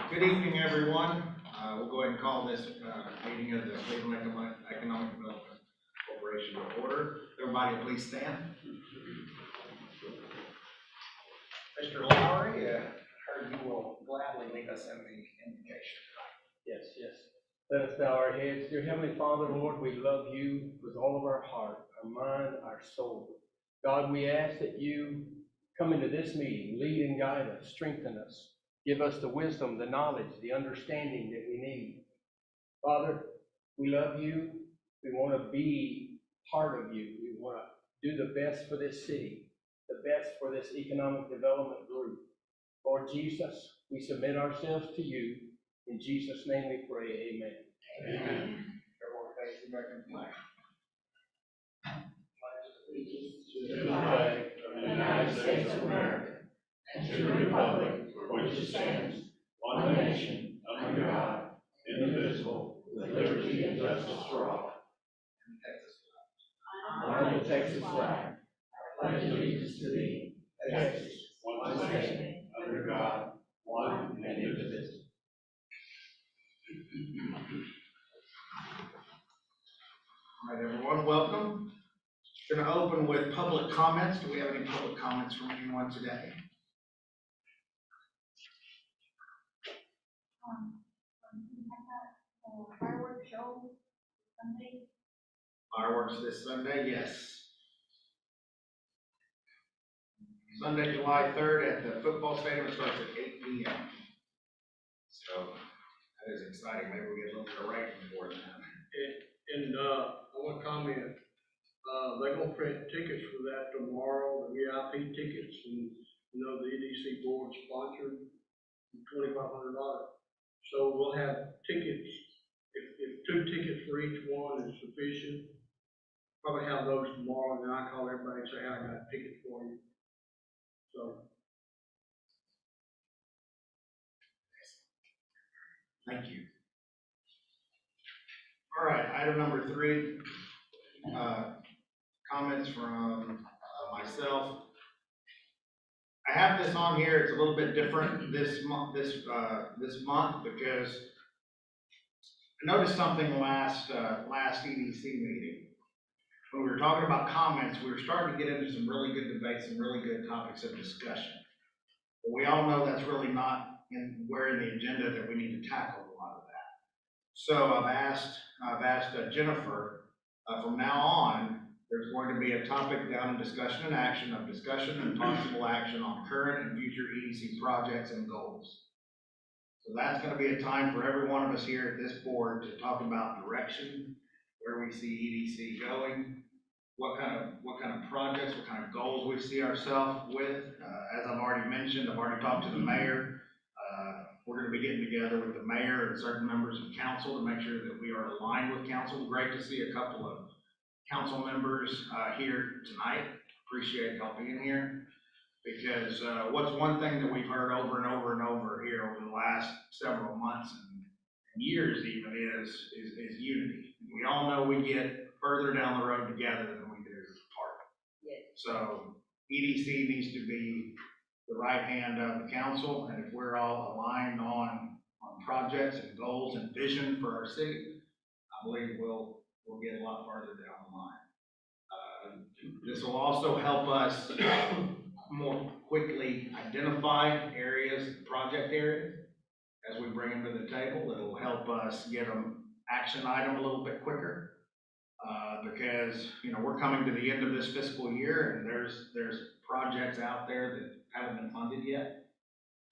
Good evening, everyone. We'll go ahead and call this meeting of the Cleveland Economic Development Corporation to order. Everybody, please stand. Mr. Lowry, I heard you will gladly lead us in the invocation tonight. Yes, yes. Let us bow our heads. Dear Heavenly Father, Lord, we love you with all of our heart, our mind, our soul. God, we ask that you come into this meeting, lead and guide us, strengthen us. Give us the wisdom, the knowledge, the understanding that we need. Father, we love you. We want to be part of you. We want to do the best for this city, the best for this economic development group. Lord Jesus, we submit ourselves to you. In Jesus' name we pray, amen. Amen. Everyone face the American flag. To the flag of the United States of America, and to the republic for which it stands, one nation, under God, indivisible, with liberty and justice for all. I, the Texas flag, pledge allegiance to thee, Texas, one nation, under God, one and indivisible. All right, everyone, welcome. Going to open with public comments. Do we have any public comments from anyone today? Fireworks show Sunday. Fireworks this Sunday, yes. Sunday, July 3rd at the football stadium. It starts at 8 p.m. So that is exciting. Maybe we'll get a little bit of rain before then. And I want to comment, they're going to print tickets for that tomorrow, the VIP tickets, and the EDC board sponsored $2,500. So we'll have tickets, if 2 tickets for each one is sufficient, probably have those tomorrow, and then I call everybody and say, hey, I got a ticket for you. So. Thank you. All right, item number 3, comments from myself. I have this on here. It's a little bit different this month because I noticed something last EDC meeting. When we were talking about comments, we were starting to get into some really good debates and really good topics of discussion. But we all know that's really not in the agenda that we need to tackle a lot of that. So I've asked Jennifer, from now on, there's going to be a topic down in discussion and possible action on current and future EDC projects and goals. So that's going to be a time for every one of us here at this board to talk about direction, where we see EDC going, what kind of projects, what kind of goals we see ourselves with. As I've already mentioned, I've already talked to the mayor. We're going to be getting together with the mayor and certain members of council to make sure that we are aligned with council. Great to see a couple of council members here tonight. Appreciate y'all being here, because what's one thing that we've heard over and over and over here over the last several months and years even is unity. We all know we get further down the road together than we do apart. Yes. So EDC needs to be the right hand of the council, and if we're all aligned on projects and goals and vision for our city, I believe we'll get a lot farther down the line. This will also help us more quickly identify project areas, as we bring them to the table. It'll help us get them action item a little bit quicker, because we're coming to the end of this fiscal year, and there's projects out there that haven't been funded yet.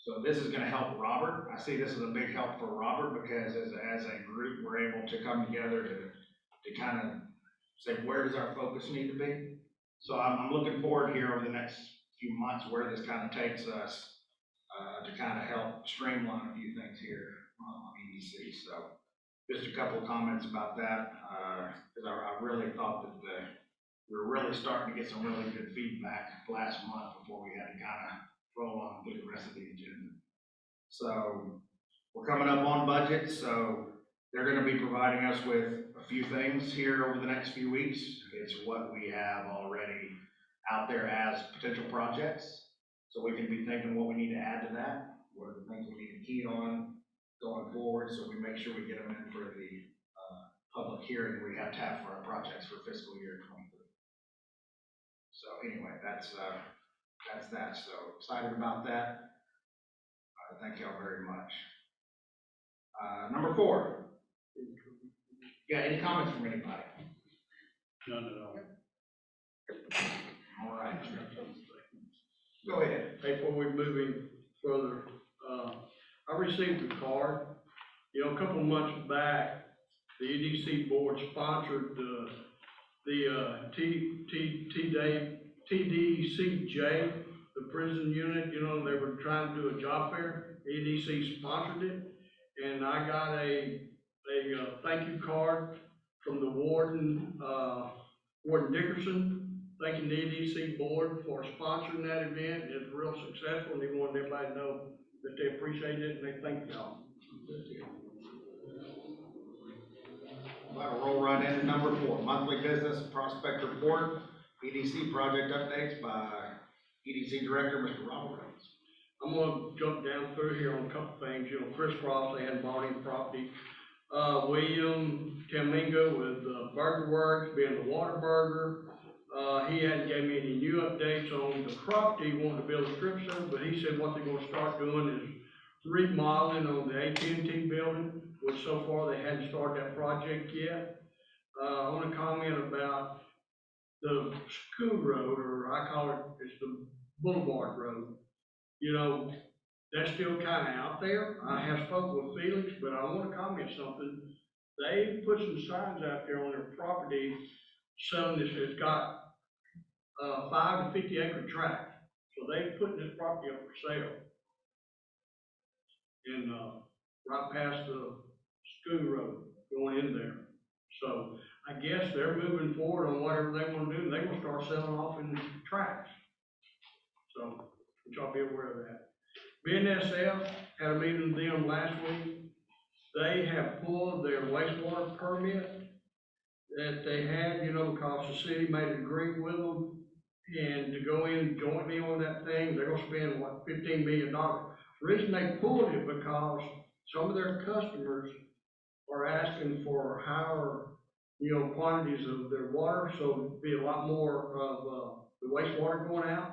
So this is gonna help Robert. I see this as a big help for Robert because as a group, we're able to come together to kind of say, where does our focus need to be? So I'm looking forward here over the next few months where this kind of takes us, to kind of help streamline a few things here on EDC. So just a couple of comments about that, because I really thought that we were really starting to get some really good feedback last month before we had to kind of roll on through the rest of the agenda. So we're coming up on budget, so they're gonna be providing us with a few things here over the next few weeks. It's what we have already out there as potential projects. So we can be thinking what we need to add to that, what are the things we need to key on going forward, so we make sure we get them in for the, public hearing we have to have for our projects for fiscal year 23. So anyway, that's that, so excited about that. Thank y'all very much. Number 4. Yeah, any comments from anybody? None at all. All right. Go ahead. Hey, before we move any further, I received a card, you know, a couple of months back, the EDC board sponsored, the TDCJ, the prison unit, you know, they were trying to do a job fair, EDC sponsored it, and I got a thank you card from the warden, Warden Dickerson, thanking the EDC board for sponsoring that event. It's real successful, and they wanted everybody to know that they appreciate it, and they thank y'all. I'll roll right into number 4, monthly business prospect report, EDC project updates by EDC Director, Mr. Robert Rhodes. I'm gonna jump down through here on a couple things. You know, Chris Cross, they hadn't bought any property. William Tamingo with Burger Works, being the Water Burger. He hadn't gave me any new updates on the property, he wanted to build a strip center, but he said what they're gonna start doing is remodeling on the AT&T building, which so far they hadn't started that project yet. I wanna comment about the school road, or I call it, it's the Boulevard Road. You know, that's still kinda out there. I have spoken with Felix, but I wanna comment something. They put some signs out there on their property selling this, it's got 5 to 50 acre tract. So they putting this property up for sale. And, right past the school road going in there. So I guess they're moving forward on whatever they wanna do. They're gonna start selling off in tracts. So, which I'll be aware of that. BNSF had a meeting with them last week. They have pulled their wastewater permit that they had, you know, because the city made an agreement with them. And to go in jointly on that thing, they're gonna spend, what, $15 million. The reason they pulled it because some of their customers are asking for higher, you know, quantities of their water, so it'd be a lot more of, the wastewater going out.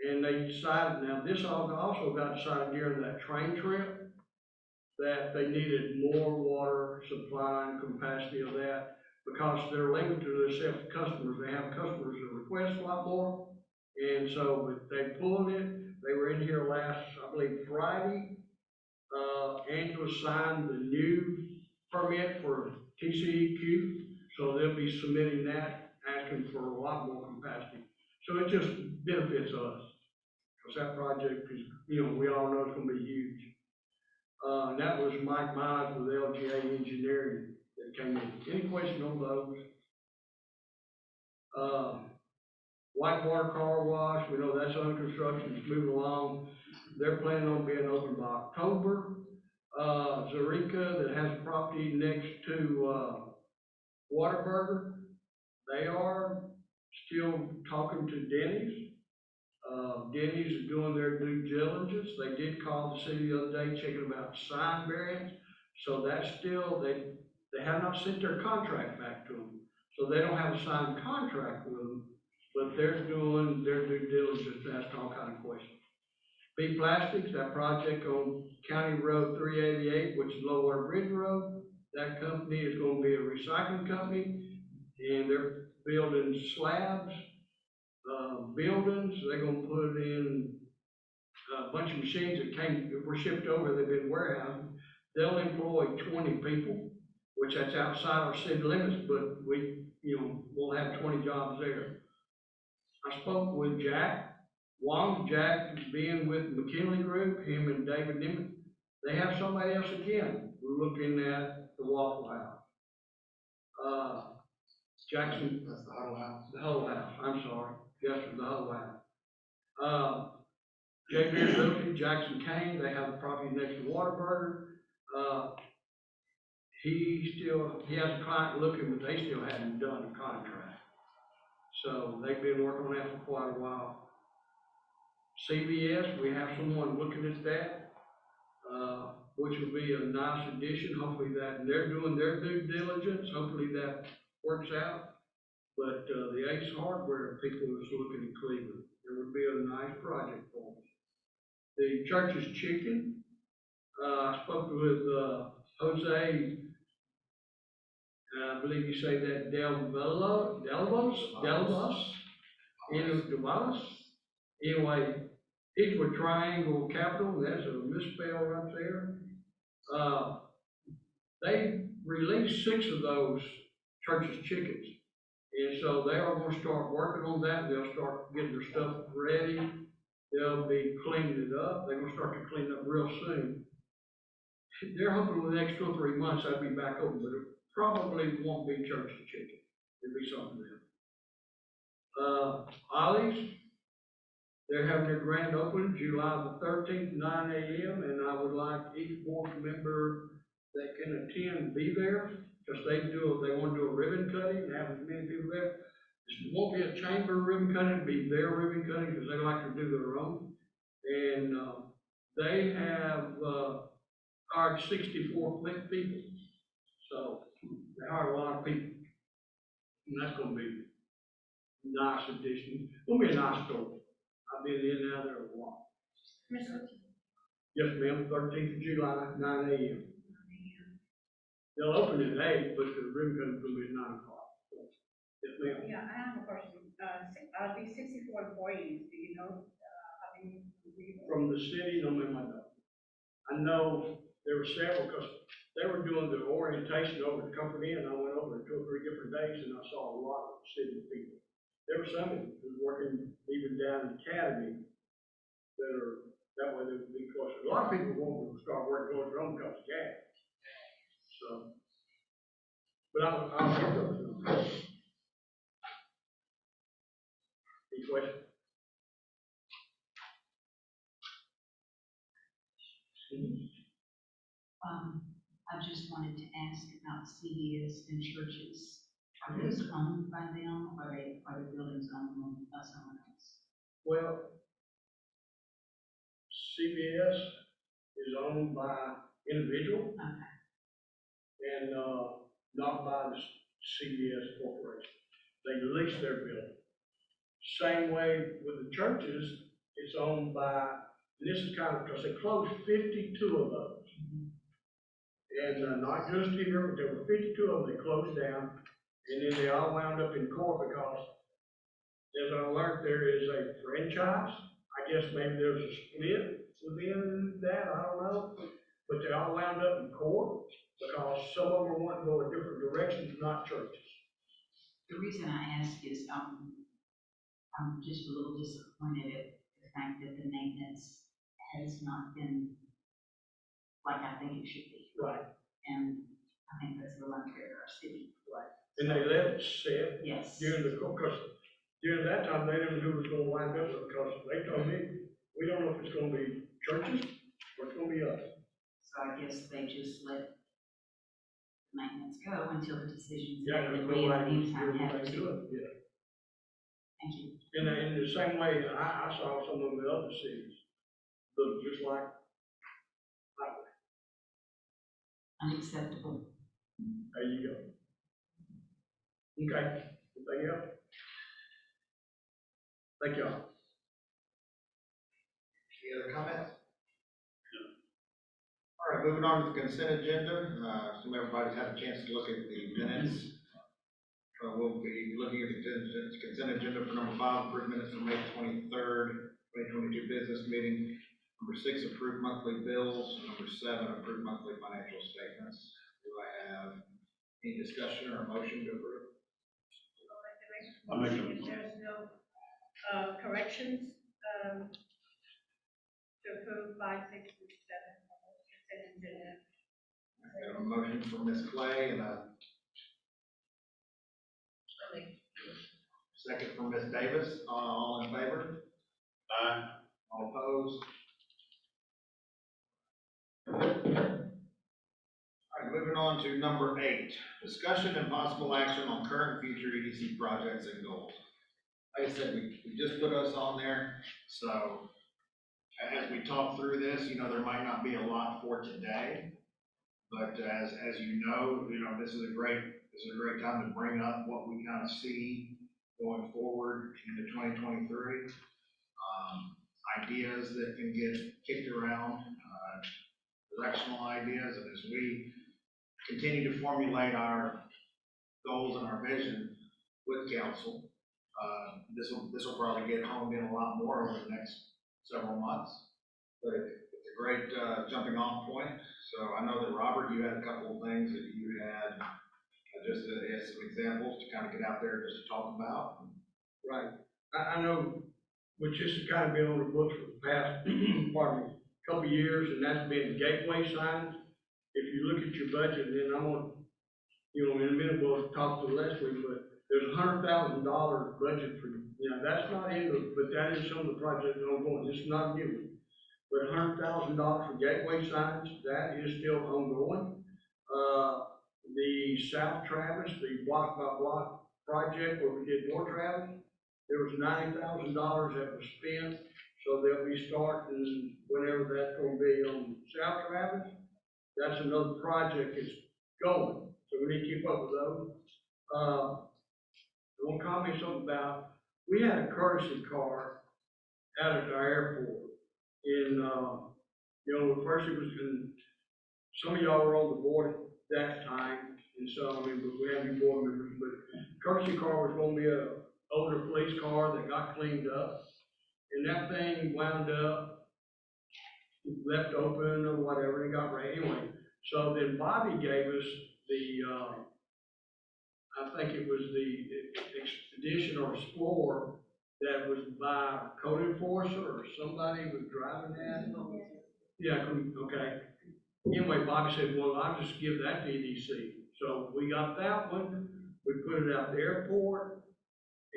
And they decided, now this also got decided during that train trip, that they needed more water supply and capacity of that, because they're limited to themselves to customers. They have customers that request a lot more, and so they pulled it. They were in here last, I believe, Friday. Angela signed the new permit for TCEQ, so they'll be submitting that, asking for a lot more capacity. So it just benefits us, because that project is, you know, we all know it's gonna be huge. And that was Mike Mize with LGA Engineering that came in. Any question on those? Whitewater Car Wash, we know that's under construction, it's moving along. They're planning on being open by October. Zurika, that has a property next to, Whataburger, they are still talking to Denny's. Denny's is doing their due diligence. They did call the city the other day checking about sign variance. So that's still, they have not sent their contract back to them. So they don't have a signed contract with them, but they're doing their due diligence to ask all kinds of questions. B Plastics, that project on County Road 388, which is Low Water Bridge Road, that company is gonna be a recycling company, and they're building slabs, buildings. They're gonna put in a bunch of machines that were shipped over, they've been warehousing. They'll employ 20 people, which that's outside our city limits, but we, we'll have 20 jobs there. I spoke with Jack. Jack being with McKinley Group, him and David Nimmin. They have somebody else again. We're looking at the Waffle House. Jackson. That's the Huddle House. The Huddle House, I'm sorry. Yes, the Huddle House. J.B. Realty, Jackson Kane, they have a property next to Whataburger. He has a client looking, but they still haven't done a contract. So they've been working on that for quite a while. CVS, we have someone looking at that, which will be a nice addition. Hopefully that, and they're doing their due diligence. Hopefully that works out. But the Ace Hardware people is looking at Cleveland. It would be a nice project for us. The Church's Chicken, I spoke with Jose, I believe you say that Delvos? Anyway, he's with Triangle Capital, that's a misspell right there. They released 6 of those Church's Chickens. And so they are going to start working on that. They'll start getting their stuff ready. They'll be cleaning it up. They're going to start to clean it up real soon. They're hoping in the next 2 or 3 months I'll be back open, but it probably won't be Church's Chicken. It'll be something else. Ollie's, they're having their grand opening July the 13th, 9 a.m. And I would like each board member that can attend be there, because they want to do a ribbon cutting and have as many people there. It won't be a chamber ribbon cutting, it'll be their ribbon cutting, because they like to do their own. And they have hired 64 people. So they hired a lot of people. And that's going to be a nice addition. It's going to be a nice store. I've been in and out there a lot. Yes, ma'am, 13th of July, 9 a.m. They'll open at 8, but the ribbon cutting will be at 9 o'clock. Yes, ma'am. Yeah, I have a question. I'll be 64 employees. Do you know how many people? From the city, no, ma'am, I don't. I know there were several, because they were doing the orientation over the company, and I went over 2 or 3 different days, and I saw a lot of city people. There were some who were working even down in the academy that way they would be closer. A lot of people want to start working on their own because of gas. So, but I'll get those. Any questions? I just wanted to ask about CVS and churches. Are those owned by them, or are the buildings owned by someone else? Well, CVS is owned by individual. Okay. And not by the CVS Corporation. They lease their building. Same way with the churches, it's owned by, and this is kind of, because they closed 52 of those. And not just here, but there were 52 of them they closed down, and then they all wound up in court because, as I learned, there is a franchise. I guess maybe there's a split within that, I don't know. But they all wound up in court because some of them want to go in different directions, not churches. The reason I ask is I'm just a little disappointed at the fact that the maintenance has not been like I think it should be. Right. And I think that's real unfair to our city. Right. And they let it sit Yes. during the court, because during that time, they didn't know who was going to wind up with, because they told me, we don't know if it's going to be churches or it's going to be us. So I guess they just let maintenance go until the decision's Yeah, made, because and we in the nobody was meantime doing have anything to. to it, yeah. Thank you. In the same way, I saw some of the other cities look just like highway. Unacceptable. There you go. Okay, anything else? Thank y'all. Any other comments? No. All right, moving on to the consent agenda. Assume everybody's had a chance to look at the minutes. We'll be looking at the consent agenda for number 5, approved minutes for May 23rd, 2022 business meeting. Number 6, approve monthly bills. Number 7, approve monthly financial statements. Do I have any discussion or a motion to approve? I'll make a motion. If there's no corrections, to approve 5, 6, and 7. I have a motion from Ms. Clay and a second from Ms. Davis. All in favor? Aye. All opposed? All right, moving on to number 8, discussion and possible action on current and future EDC projects and goals. Like I said, we just put us on there, so as we talk through this, there might not be a lot for today, but as you know, this is a great time to bring up what we kind of see going forward into 2023. Ideas that can get kicked around, directional ideas, and as we continue to formulate our goals and our vision with council, this will probably get honed in a lot more over the next several months. But it's a great jumping off point. So I know that, Robert, you had a couple of things that you had just as some examples to kind of get out there just to talk about. Right. I know, which this has kind of been on the books for the past, pardon me, couple of years, and that's been gateway signs. If you look at your budget, then I'm gonna, in a minute we'll talk to Leslie, but there's $100,000 budget for, that's not in the, but that is some of the projects ongoing. This is not new. But $100,000 for gateway signs, that is still ongoing. The South Travis, the block by block project where we did North Travis, there was $90,000 that was spent, so they'll be starting whenever that's going to be on South Travis. That's another project that's going, so we need to keep up with those. I want to comment something about, we had a courtesy car out at our airport. First it was in, some of y'all were on the board at that time, and so, but we had new board members, but courtesy car was gonna be a older police car that got cleaned up, and that thing wound up left open or whatever, and it got rain anyway. So then Bobby gave us the, I think it was the Expedition or Explorer that was by a code enforcer or somebody was driving that. Yeah, okay. Anyway, Bobby said, well, I'll just give that to EDC. So we got that one, we put it out the airport,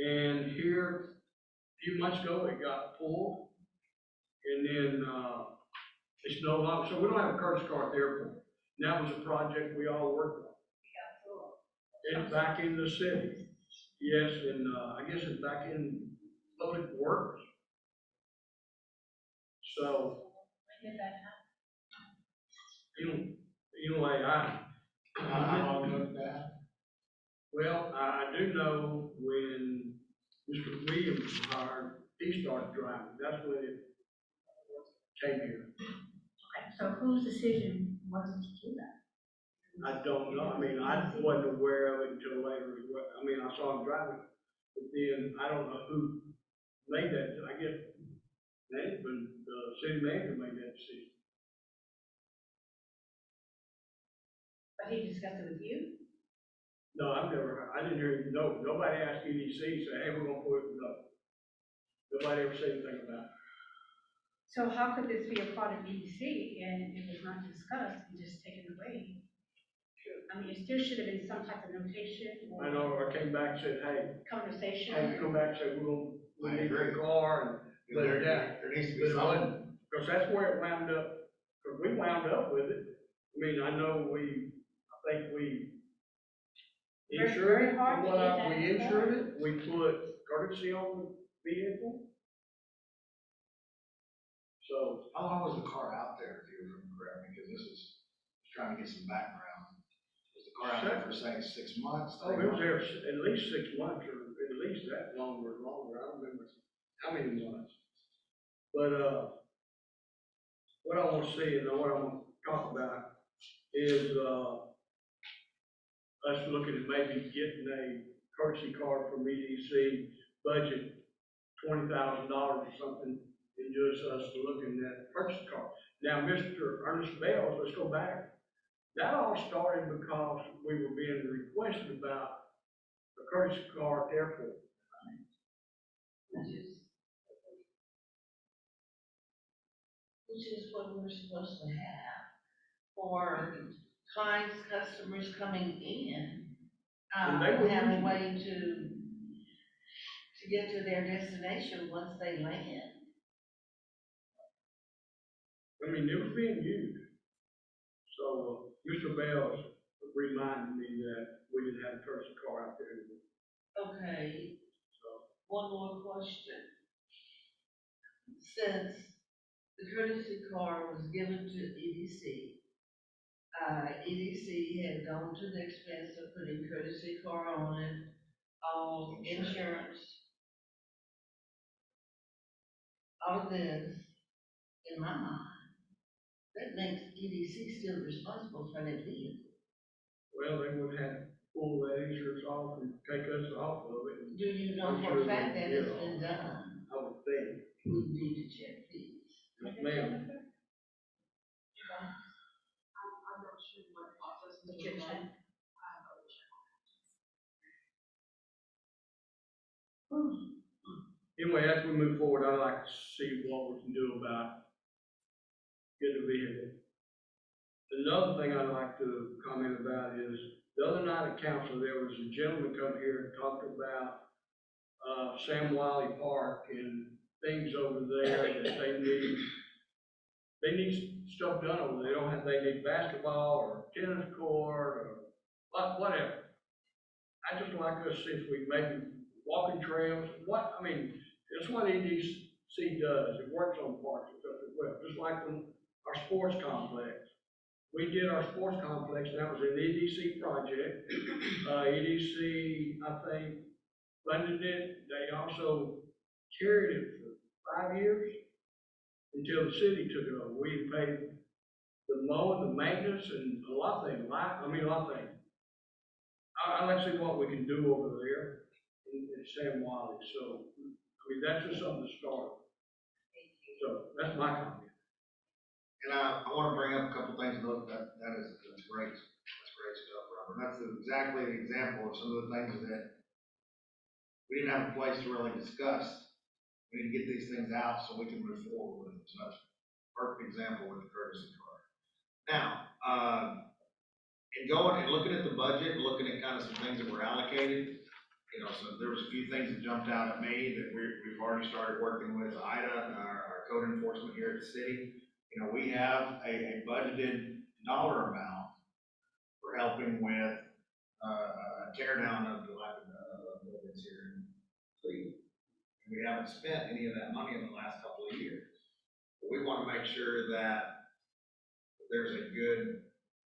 and here, a few months ago, it got full. And then, it's no longer, so we don't have a courtesy car at the airport. And that was a project we all worked on. It's back in the city. Yes, and, I guess it's back in public works. So, anyway, How long was that? well, I do know when Mr. Williams was hired, he started driving. That's when it came here. Okay, so whose decision was it to do that? I don't know. I mean, I wasn't aware of it until later. I mean, I saw him driving, but then I don't know who made that. I guess management, the city manager made that decision. But he discussed it with you? No, I didn't hear him. No, nobody asked EDC, say, hey, we're gonna put it, no. Nobody ever said anything about it. So how could this be a part of EDC and it was not discussed and just taken away? I mean, it still should have been some type of notation or I know, I came back and said, hey, conversation. come back and said, we I need agree. a car, and let it down. There needs to But be it something. wasn't, because that's where it wound up, because we wound up with it. I mean, I know I think we insured Very it, hard to from what get that we insured it, we put courtesy on the vehicle. So, How long was the car out there, if you remember correctly? Because this is trying to get some background. Was the car out there for, say, 6 months? oh, it was there at least 6 months, or at least that longer, I don't remember how many months. But, what I want to see and what I want to talk about is, us looking at maybe getting a courtesy car from EDC, budget $20,000 or something, than just us looking at purchase car. Now, Mr. Ernest Bells, let's go back. That all started because we were being requested about a courtesy car at the airport. Which is what we're supposed to have for clients, customers coming in. And they were Have a using way to get to their destination once they land. I mean, it was being used. So, Mr. Bells reminded me that we didn't have a courtesy car out there anymore. Okay, So, one more question. Since the courtesy car was given to EDC, EDC had gone to the expense of putting courtesy car on it, all insurance. All of this, in my mind, that makes EDC still responsible for that vehicle. well, they would have to pull that insurance off and take us off of it. Do you know I'm for sure a fact they that did. it's been done? I would think, We need to check these. yes, ma'am. I'm not sure what process But you're check. Anyway, as we move forward, I'd like to see what we can do about getting a vehicle. Another thing I'd like to comment about is, the other night at council, there was a gentleman come here and talked about, Sam Wiley Park and things over there that they need stuff done over there. They don't have, they need basketball or tennis court or whatever. I just like us to see if we maybe walking trails, I mean, that's what EDC does, it works on parks and stuff as well, just like when our sports complex. We did our sports complex, and that was an EDC project. EDC, I think, funded it, they also carried it for 5 years until the city took it over. We paid the mowing, the maintenance, and a lot of things, a lot of things. I'd like to see what we can do over there in Sam Wiley, so, I mean, that's just something to start. So, that's my comment. And I want to bring up a couple things, that's great stuff, Robert. That's exactly the example of some of the things that we didn't have a place to really discuss. We need to get these things out so we can move forward with them. So that's a perfect example with the courtesy car. Now, and going and looking at the budget, looking at kind of some things that were allocated, so there was a few things that jumped out at me that we've already started working with IDA, our code enforcement here at the city. We have a budgeted dollar amount for helping with a tear down of the buildings here in Cleveland. We haven't spent any of that money in the last couple of years. But we want to make sure that there's a good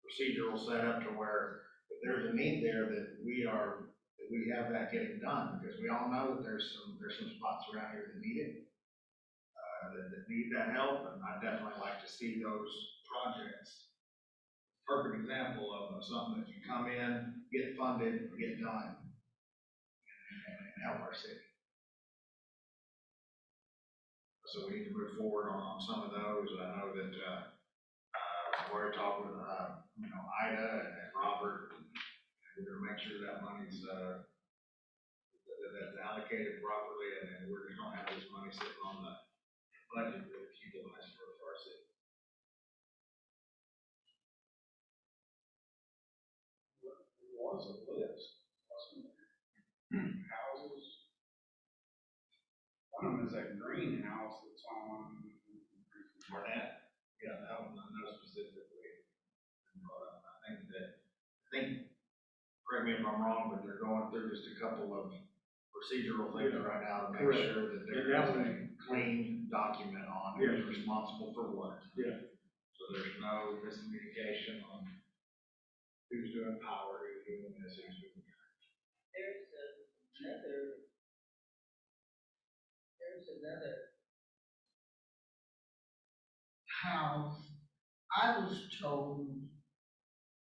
procedural setup to where if there's a need there that we have that getting done, because we all know that there's some spots around here that need it. That need that help, and I'd definitely like to see those projects. Perfect example of something that can come in, get funded, get done, and help our city. So we need to move forward on some of those. I know that I've already talked with IDA and Robert, and we're gonna make sure that money's that's allocated properly, and then we're just gonna have this money sitting on the budget that it's utilized for our city. There was a list, wasn't there? Houses. One of them is that greenhouse that's on. Barnett, yeah, that one, I know specifically. I think, correct me if I'm wrong, but they're going through just a couple of procedural things right now to make Correct. sure that there is a clean document on who's responsible for what. Yeah. So there's no miscommunication on who's doing power, who's doing this, who's doing that. There's another house. I was told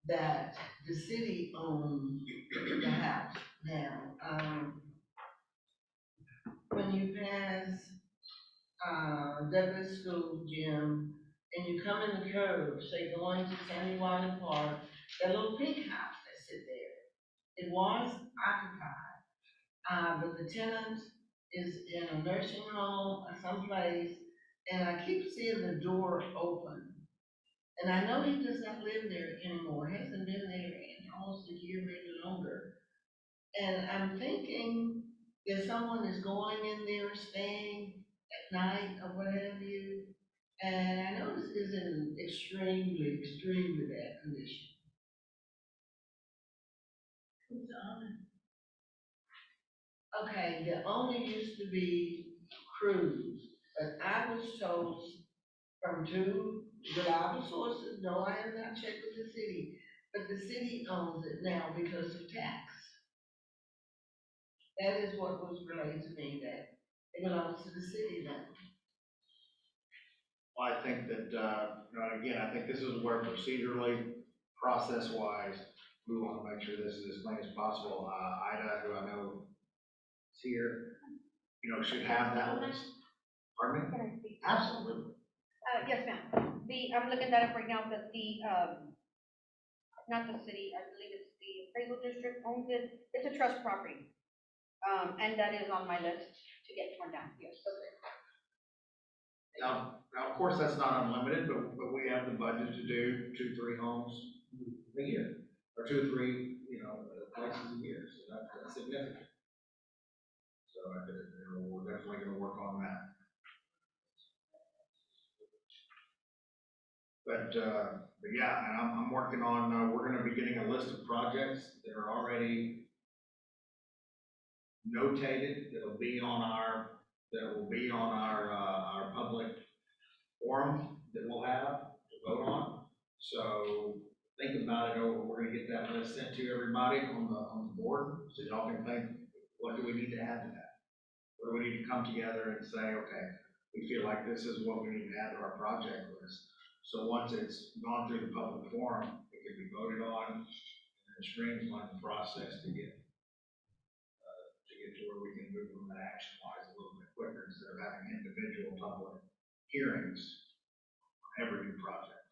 that the city owns the house now. When you pass Douglas School gym, and you come in the curve, say going to Sandy Wiley Park, that little pink house that's sit there. It was occupied, but the tenant is in a nursing home or someplace, and I keep seeing the door open. And I know he does not live there anymore, hasn't been there in almost a year, maybe longer. And I'm thinking that someone is going in there, staying at night or what have you. And I know this is in extremely, extremely bad condition. Who's the owner? Okay, the owner used to be Cruz, but I was told from two reliable sources, no, I have not checked with the city, but the city owns it now because of tax. That is what was relayed to me, that it belongs to the city now. Well, I think that, again, I think this is where procedurally, process-wise, we want to make sure this is as clean as possible. Ida, who I know is here, should have that list. Pardon me? Can I speak? Absolutely. Yes, ma'am. I'm looking at it right now, that not the city, I believe it's the appraisal district owns it. It's a trust property. And that is on my list to get torn down, yes. Now, of course, that's not unlimited, but we have the budget to do 2-3 homes a year, or 2-3, places a year, so that's significant. So we're definitely gonna work on that. But yeah, and I'm working on, we're gonna be getting a list of projects that are already notated, that will be on our public forum that we'll have to vote on. So think about it over, we're gonna get that list sent to everybody on the board, so y'all can think, what do we need to add to that? What do we need to come together and say, okay, we feel like this is what we need to add to our project list. So once it's gone through the public forum, it can be voted on, and it streamlines the process to get to where we can move them action-wise a little bit quicker instead of having individual public hearings on every new project.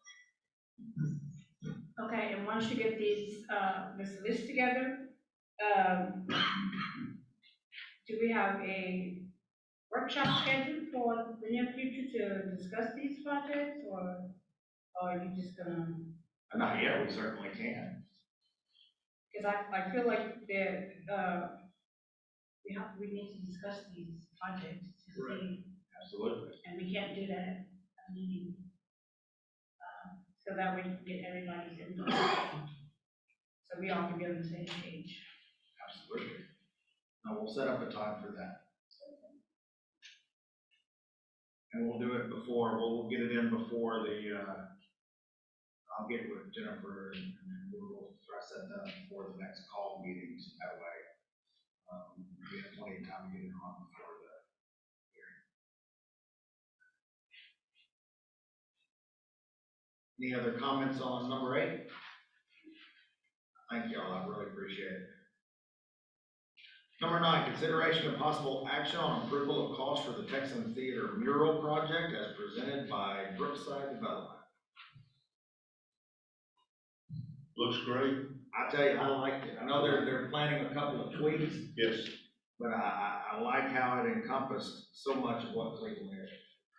Okay, and once you get this list together, do we have a workshop scheduled for the near future to discuss these projects, or are you just gonna? Not yet, we certainly can. Because I feel like that, we need to discuss these projects to Right. see, Absolutely. and we can't do that at a meeting. So that we can get everybody's input, so we all can be on the same page. Absolutely. No, we'll set up a time for that. And we'll do it before, we'll get it in before I'll get with Jennifer and we'll try to set that up before the next call meetings. That way, we have plenty of time to get it on before the hearing. Any other comments on number 8? Thank y'all, I really appreciate it. Number 9, consideration of possible action on approval of cost for the Texan Theater mural project as presented by Brookside Development. Looks great. I tell you, I liked it. I know they're planning a couple of tweaks, Yes. but I like how it encompassed so much of what Cleveland is.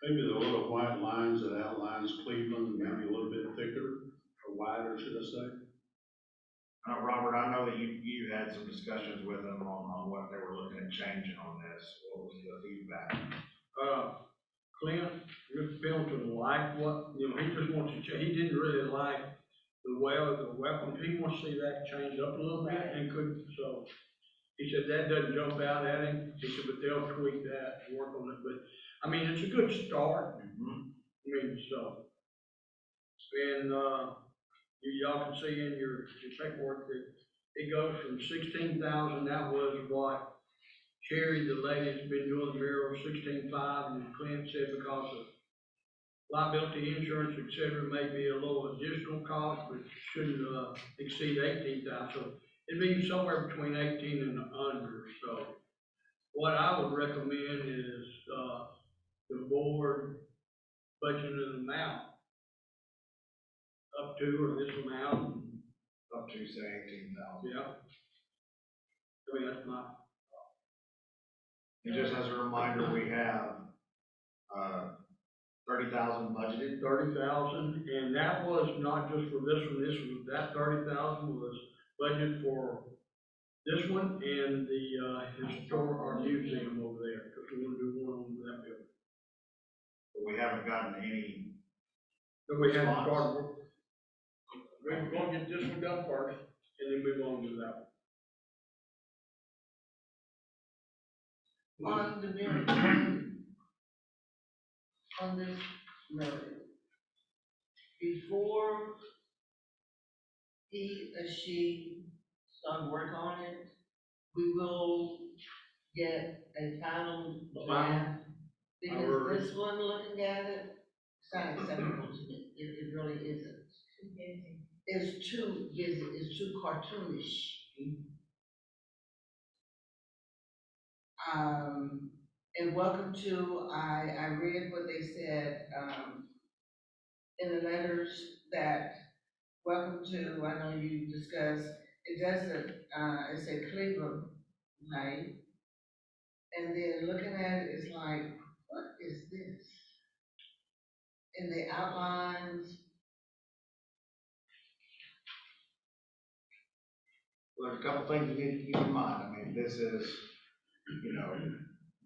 Maybe the little white lines that outlines Cleveland, maybe a little bit thicker or wider, should I say? Robert, I know that you had some discussions with them on what they were looking at changing on this. What was the feedback? Clint, Mr. Pendleton liked what, he just wants to change, he didn't really like the weapons, he wants to see that changed up a little bit and could, so. He said that doesn't jump out at him, he said, but they'll tweak that and work on it, but, I mean, it's a good start. Mm-hmm. I mean, so. And, y'all can see in your paperwork that it goes from 16,000, that was what Sherry, the lady that's been doing the mural, 16.5, and Clint said because of liability insurance, et cetera, may be a little additional cost, but shouldn't exceed 18,000. So it'd be somewhere between 18 and under. So what I would recommend is the board budgeted an amount up to, or this amount, Up to, say, 18,000. yeah. I mean, that's not, And just as a reminder, we have, 30,000 budgeted. 30,000, and that was not just for that 30,000 was budgeted for this one and the, historic art museum over there, because we want to do one on that building. But we haven't gotten any, But we haven't Response. started work. We're gonna get this one done first, and then move on to that one. On the very end, on this note, before he or she start work on it, we will get a final draft. Because this one, looking at it, it's not acceptable to me, it really isn't. It's too busy, it's too cartoonish. And welcome to, I read what they said, in the letters that, welcome to, I know you discussed, it doesn't, it said Cleveland, right? And then looking at it, it's like, what is this? And the outlines, well, there's a couple things you need to keep in mind. I mean, this is, you know,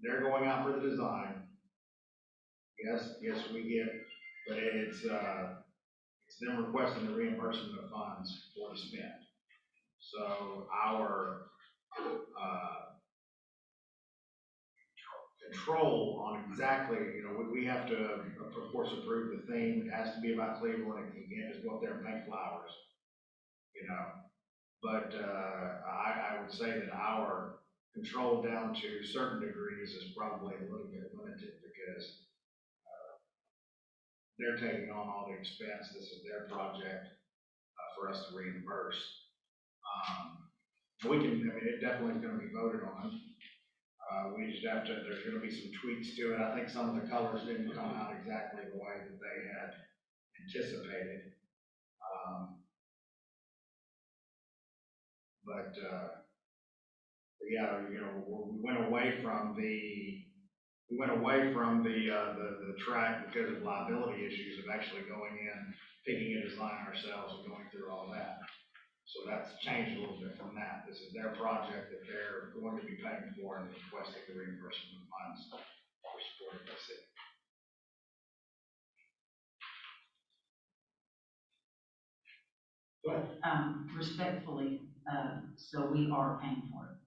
they're going out for the design. Yes, we get, but it's them requesting the reimbursement of funds for the spend. So our, control on exactly, you know, we have to, of course, approve the theme. It has to be about Cleveland. You can't just go up there and paint flowers, you know. But, I would say that our control down to certain degrees is probably a little bit limited because, they're taking on all the expense. This is their project, for us to reimburse. We can, I mean, it definitely is gonna be voted on. We just have to, there's gonna be some tweaks to it. I think some of the colors didn't come out exactly the way that they had anticipated. But yeah, you know, we went away from the track because of liability issues of actually going in, picking a design ourselves and going through all that. So that's changed a little bit from that. This is their project that they're going to be paying for and requesting the reimbursement of funds for supporting the city. Go ahead. Respectfully, so we are paying for it.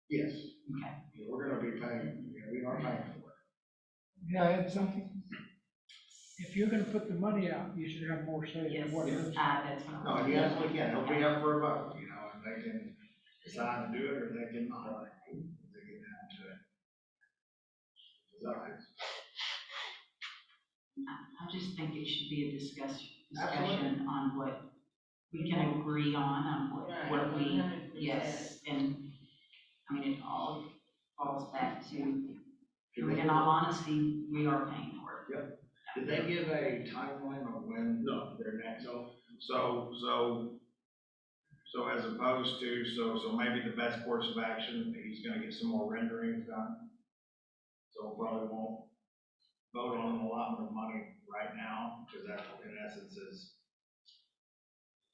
Yes, Okay. we're gonna be paying, we are paying for it. May I add something? If you're gonna put the money out, you should have more say Yes, in what it is. that's what I No, was. you absolutely can. It'll be up for a vote, you know, and they can decide to do it or they can not. They get down to it. Designs. I just think it should be a discussion Absolutely. on what we can agree on what we, 100%. yes, and, I mean, it all falls back to, in all honesty, we are paying for it. Did they give a timeline on when No. their next? So as opposed to, so maybe the best course of action, he's gonna get some more renderings done. So we probably won't vote on an allotment of money right now, because that in essence is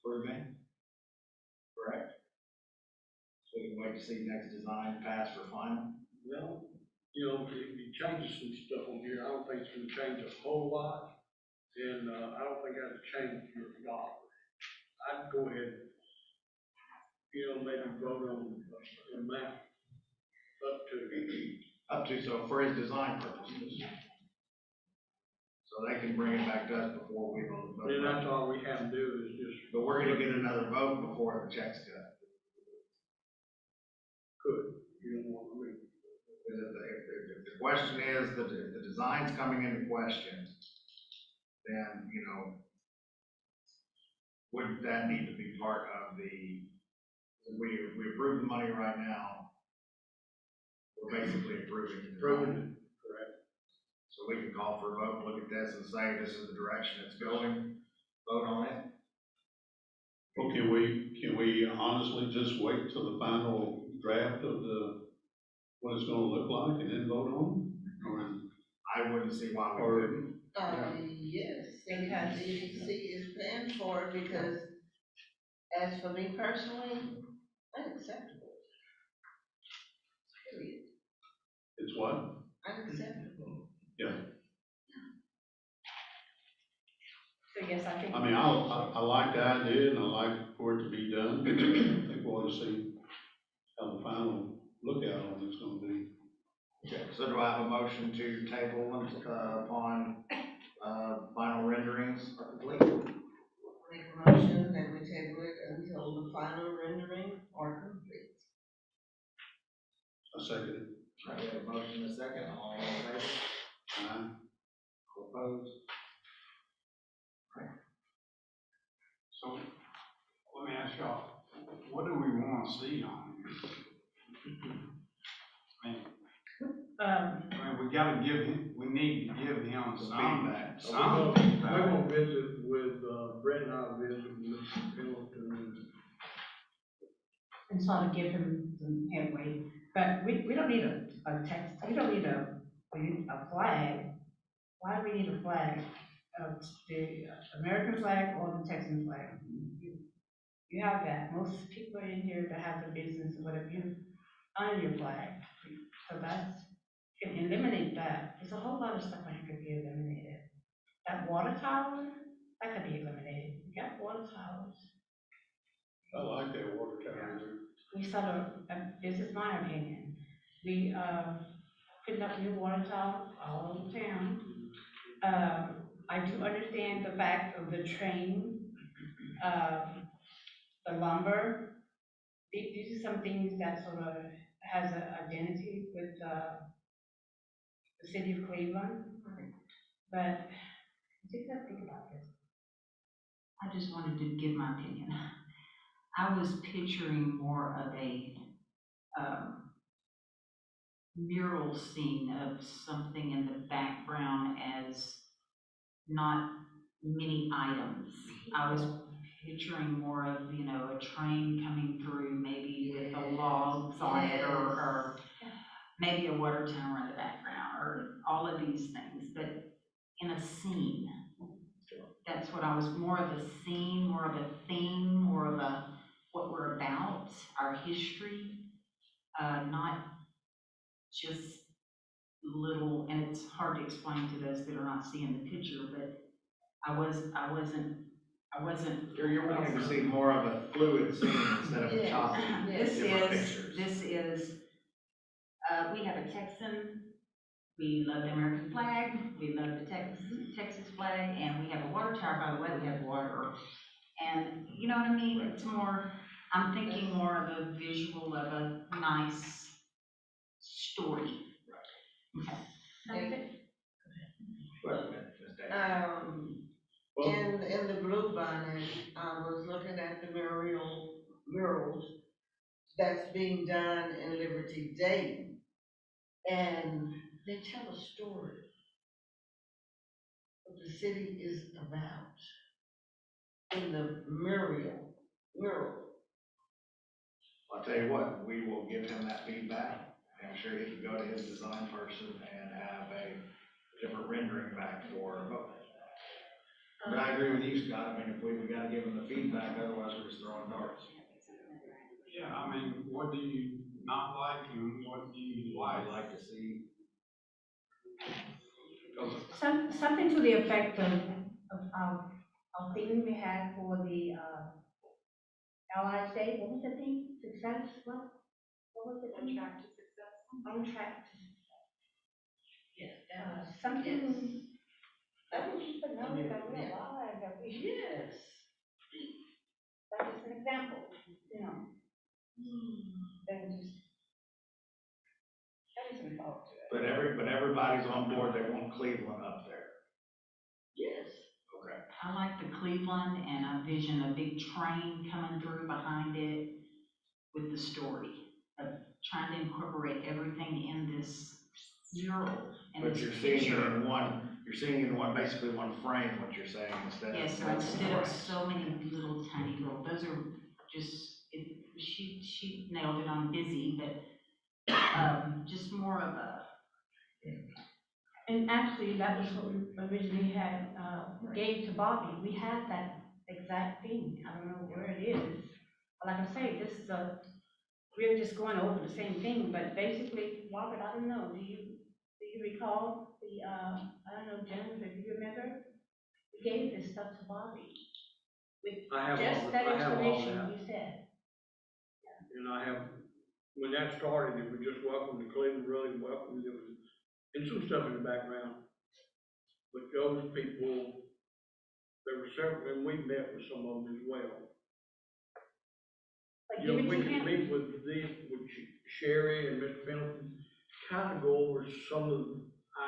proving, correct? So we can wait to see next design pass for final. Well, you know, it changes some stuff on here. I don't think it's gonna change a whole lot. And, I don't think that'll change your dollar. I'd go ahead, you know, maybe vote on the amount up to. So for his design purposes. So they can bring it back to us before we vote. Then that's all we have to do is just. But we're gonna get another vote before the check's cut. Could, you know what I mean? If the question is, if the design's coming into question, then, you know, would that need to be part of the, we approve the money right now, we're basically approving the design. Approving it, correct. So we can call for a vote, look at this and say, this is the direction it's going, vote on it. Well, can we honestly just wait till the final draft of what it's gonna look like and then vote on it? Or, I wouldn't see why we or, wouldn't. Yes, because EDC is paying for it, because as for me personally, unacceptable. Period. it's what? Unacceptable. So yes, I think. I mean, I like the idea and I like for it to be done. I think we ought to see how the final lookout on it's gonna be. Okay, so do I have a motion to table upon final renderings are complete? Make a motion that we table it until the final rendering are complete. I second it. All right, we have a motion and a second, all in favor? Aye. All opposed? So, let me ask y'all, what do we wanna see on here? I mean, we gotta give him, we need to give him some Feedback. We're feedback. gonna visit with, Brett and I visit with Mr. Pendleton. And sort of give him some headway, but we don't need a text, we don't need we need a flag. Why do we need a flag? The American flag or the Texan flag? You have that, most people in here that have the business, whatever, you honor your flag. So that's, can eliminate that, there's a whole lot of stuff that could be eliminated. That water tower, that could be eliminated, you got water towers. I like that water tower there. We sort of, this is my opinion, we, putting up new water towers all over town. I do understand the fact of the train, the lumber. These are some things that sort of has an identity with, the city of Cleveland. But just gotta think about this. I just wanted to give my opinion. I was picturing more of a, mural scene of something in the background as not many items. I was picturing more of, a train coming through, maybe with the logs on it, or maybe a water tower in the background, or all of these things, but in a scene. That's what I was, more of a scene, more of a theme, more of a, what we're about, our history, not just little, and it's hard to explain to those that are not seeing the picture, but I wasn't. You're wanting to see more of a fluid scene instead of a Yes. choppy different pictures. This is, we have a Texan, we love the American flag, we love the Texas flag, and we have a water tower, by the way, we have water. And you know what I mean? It's more, I'm thinking more of a visual of a nice story. Okay. In the Blue Bonnet, I was looking at the murals that's being done in Liberty Dayton, and they tell a story what the city is about in the mural. I'll tell you what, we will give him that feedback. I'm sure he can go to his design person and have a different rendering back for a vote. But I agree with you, Scott. I mean, if we gotta give him the feedback, otherwise we're just throwing darts. Yeah, I mean, what do you not like and what do you like? I'd like to see. Something to the effect of a thing we had for the, Allied State, what was the thing? Success, what was it? On track to success. On track to success. Yes, Something. That was, But no, that we alive, that we. yes. That is an example, Then just. That is an thought to it. But everybody's on board. They want Cleveland up there. Yes. Okay. I like the Cleveland, and I envision a big train coming through behind it with the story of trying to incorporate everything in this mural, and But it's you're a seeing it picture. in one, basically one frame, what you're saying, instead of. Yes, so instead of so many little tiny little, those are just, she nailed it on busy, but, just more of a, And actually, that was what we originally had, gave to Bobby. We had that exact thing. I don't know where it is. But like I say, this is we're just going over the same thing, but basically, Robert, I don't know, do you recall the, I don't know, Jennifer, do you remember? We gave this stuff to Bobby with I have just all, that I have all information that, you said. and I have, when that started, it was just welcome to Cleveland, really welcome, it was, and some stuff in the background. But those people, there were several, and we met with some of them as well. Like, You give know, it we to could him. meet with Sherry and Mr. Pendleton, kind of go over some of the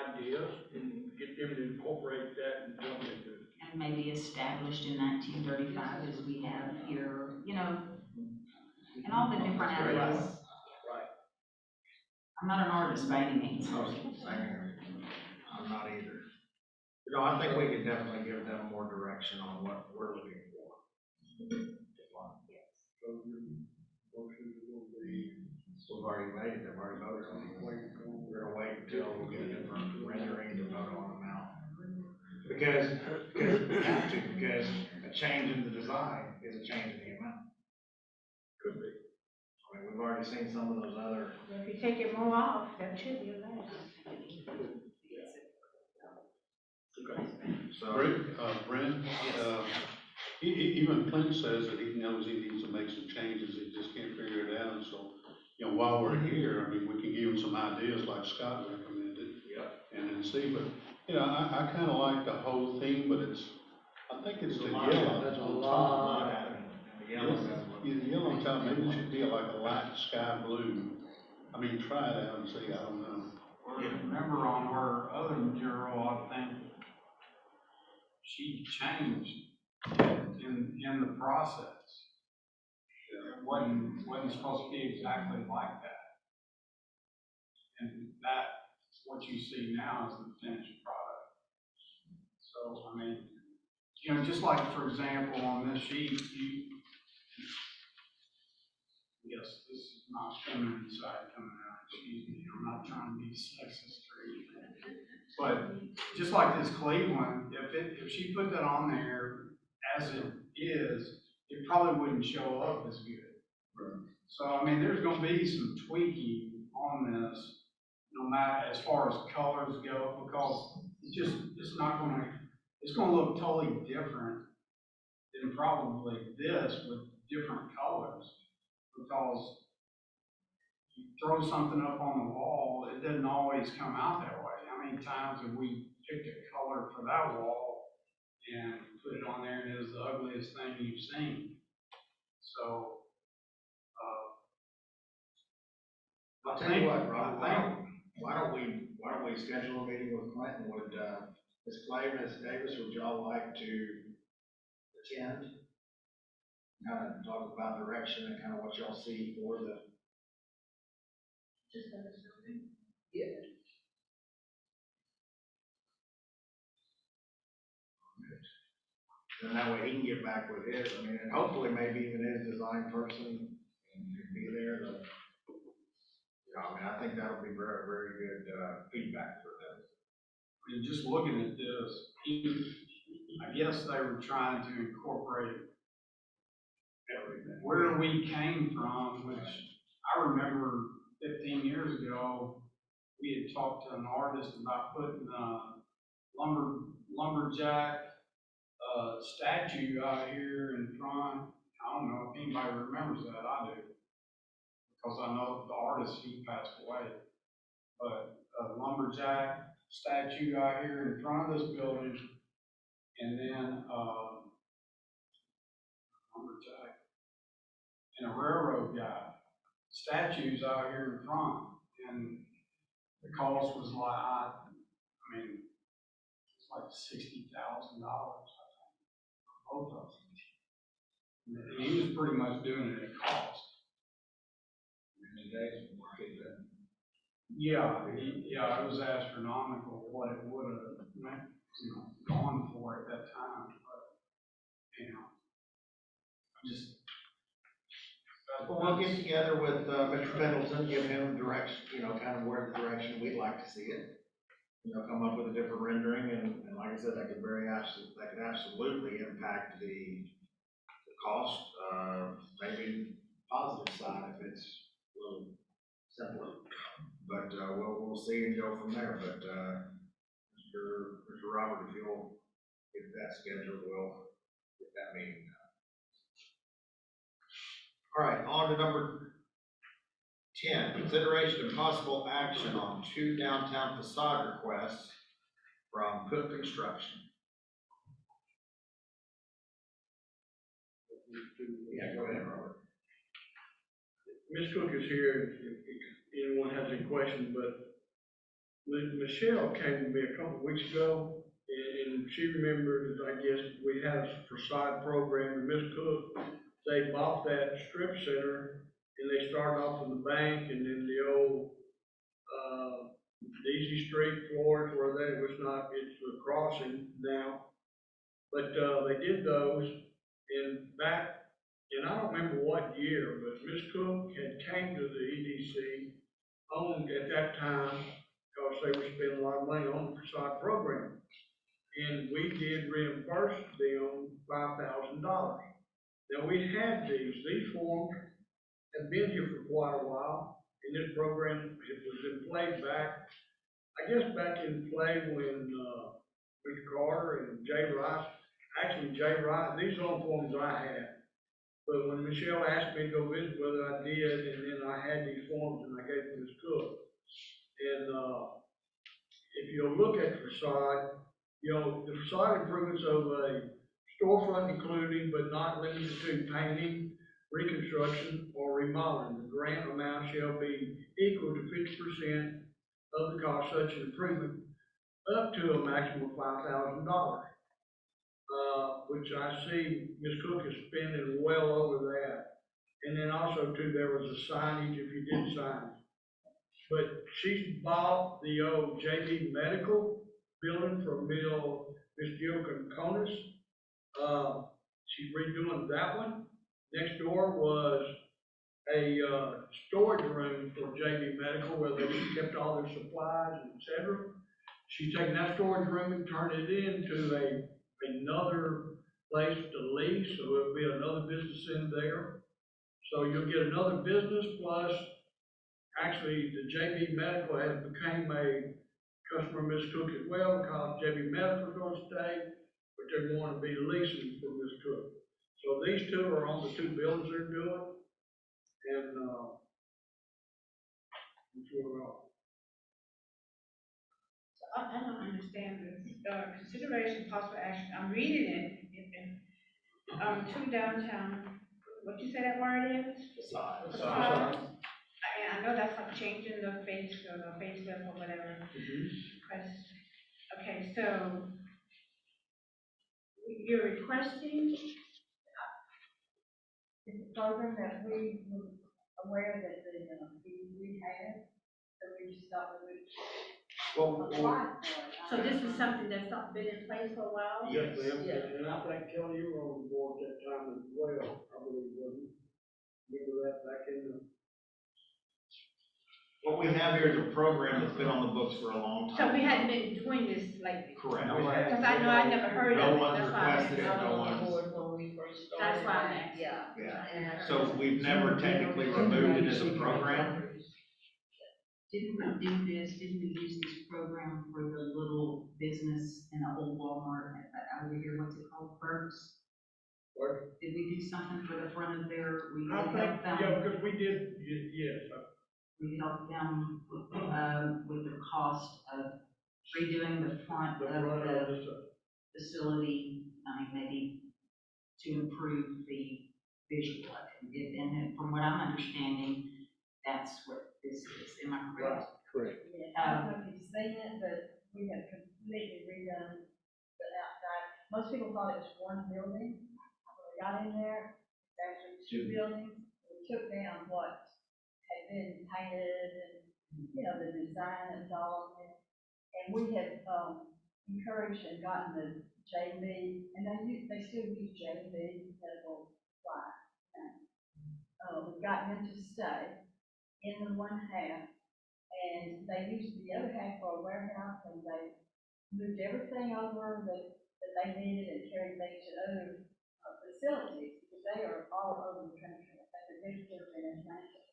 ideas and get them to incorporate that and jump into it. and maybe established in 1935 as we have here, you know, and all the different Right. ideas. Right. I'm not an artist by any means. I'm not either. You know, I think we could definitely give them more direction on what we're looking for. So your motion will be, We've already made it, they've already voted on it. We're gonna wait until we get a different rendering to vote on them out. Because we have to, because a change in the design is a change in the amount. could be. I mean, we've already seen some of those other. If you take it more off, that should be less. So. Brent, even Clint says that he knows he needs to make some changes, he just can't figure it out, so, you know, while we're here, I mean, we can give him some ideas like Scott recommended. Yep. And then see, but, you know, I kinda like the whole theme, but I think it's the yellow. There's a on lot top. happening. The yellow does look. Yeah, the yellow on top, maybe it should be like a light sky blue. I mean, try it out and see, I don't know. Remember on her other mural, I think she changed in the process. It wasn't supposed to be exactly like that. And what you see now is the finished product. So, I mean, you know, just like, for example, on this sheet, yes, this is not feminine side coming out, excuse me, I'm not trying to be sexist or anything. But just like this Cleveland, if she put that on there as it is, it probably wouldn't show up as good. Right. So, I mean, there's gonna be some tweaking on this, no matter, as far as colors go, because it's gonna look totally different than probably this with different colors. Because you throw something up on the wall, it doesn't always come out that way. How many times have we picked a color for that wall and put it on there and it was the ugliest thing you've seen? So, I'll tell you what, Rob, why don't we schedule a meeting with Clinton, would, Ms. Clay, Ms. Davis, would y'all like to attend? Kind of talk about direction and kind of what y'all see for the. Just understanding. And that way he can get back with his, I mean, and hopefully maybe even his design person and be there to. You know, I mean, I think that'll be very, very good, feedback for them. I mean, just looking at this, I guess they were trying to incorporate everything. Where we came from, which I remember 15 years ago, we had talked to an artist about putting a lumberjack statue out here in front. I don't know if anybody remembers that, I do. Because I know the artist, he passed away. But a lumberjack statue out here in front of this building, and then lumberjack and a railroad guy, statues out here in front, and the cost was like, I mean, it's like $60,000, I think, for both of them. And he was pretty much doing it at cost. In the days of market, Yeah, it was astronomical what it would have, gone for at that time, but, just. Well, we'll get together with, Mr. Pendleton, give him direction, kind of where the direction we'd like to see it. Come up with a different rendering, and like I said, that could absolutely impact the cost, maybe positive side if it's a little simpler. But, we'll see and go from there, but, Mr. Robert, if you'll get that scheduled, we'll get that meeting done. All right, on to number 10, consideration and possible action on 2 downtown facade requests from Cook Construction. Yeah, go ahead, Robert. Ms. Cook is here if anyone has any questions, but Michelle came to me a couple of weeks ago, and she remembered, I guess, we had a facade program, and Ms. Cook, they bought that strip center, and they started off in the bank, and then the old, easy street floors where they was not, it's a crossing now. But, they did those, and I don't remember what year, but Ms. Cook had came to the EDC, owned at that time, because they were spending a lot of money on the facade program. And we did reimburse them $5,000. Now, we had these forms have been here for quite a while, and this program, it was in play back in play when, Mr. Carter and Jay Rice, these are all forms I had. But when Michelle asked me to go visit with her, I did, and then I had these forms and I gave them to Ms. Cook. And, if you look at the facade, the facade improvements of a storefront including but not limited to painting, reconstruction, or remodeling, the grant amount shall be equal to 50% of the cost of such an improvement, up to a maximum of $5,000. Which I see Ms. Cook is spending well over that. And then also too, there was a signage if you did sign. But she's bought the old JB Medical building from Miss Jill Conconis. She's redoing that one. Next door was a, storage room for JB Medical where they kept all their supplies, etc. She's taken that storage room and turned it into another place to lease, so it'll be another business in there. So you'll get another business plus, actually, the JB Medical has became a customer of Ms. Cook as well, because JB Medical is going to stay, but they're going to be leasing from Ms. Cook. So these two are on the 2 buildings they're doing, and, I don't understand this, consideration possible action, I'm reading it, 2 downtown, what you say that word is? Facade. Facade. And I know that's like changing the face or the facelift or whatever. Okay, so you're requesting It's a program that we were aware that we had, so we just thought we would apply for it. so this is something that's not been in place for a while? yes, ma'am, Yes. and I think Kelly, you were on the board at that time as well, I believe, wasn't you? Remember that back in the. What we have here is a program that's been on the books for a long So time. we hadn't been doing this lately? Correct. Because I know I never heard No of it, one's that's why I'm requested it, asking. no one's, When we first started. That's why I'm asking. Yeah. yeah. So we've never technically removed it as a program. Didn't we use this program for the little business in the old Walmart over here, what's it called, Burks? What? Did we do something for the front of there? We I helped think, them. yeah, because we did, yes, We helped them with the cost of redoing the front the of front of the this, facility, maybe to improve the visual of it. And then from what I'm understanding, that's what this is. Am I correct? correct. Yeah, I don't know if you've seen it, but we have completely redone the outside. Most people thought it was one building. When we got in there, it's actually 2 buildings. We took down what had been painted and you know, the design involved in it. And we have, encouraged and gotten the JV, and they still use JV medical supply. We've gotten them to stay in the one half, and they used the other half for a warehouse, and they moved everything over that they needed and carried things to other facilities, because they are all over the country. Like the district in Atlanta.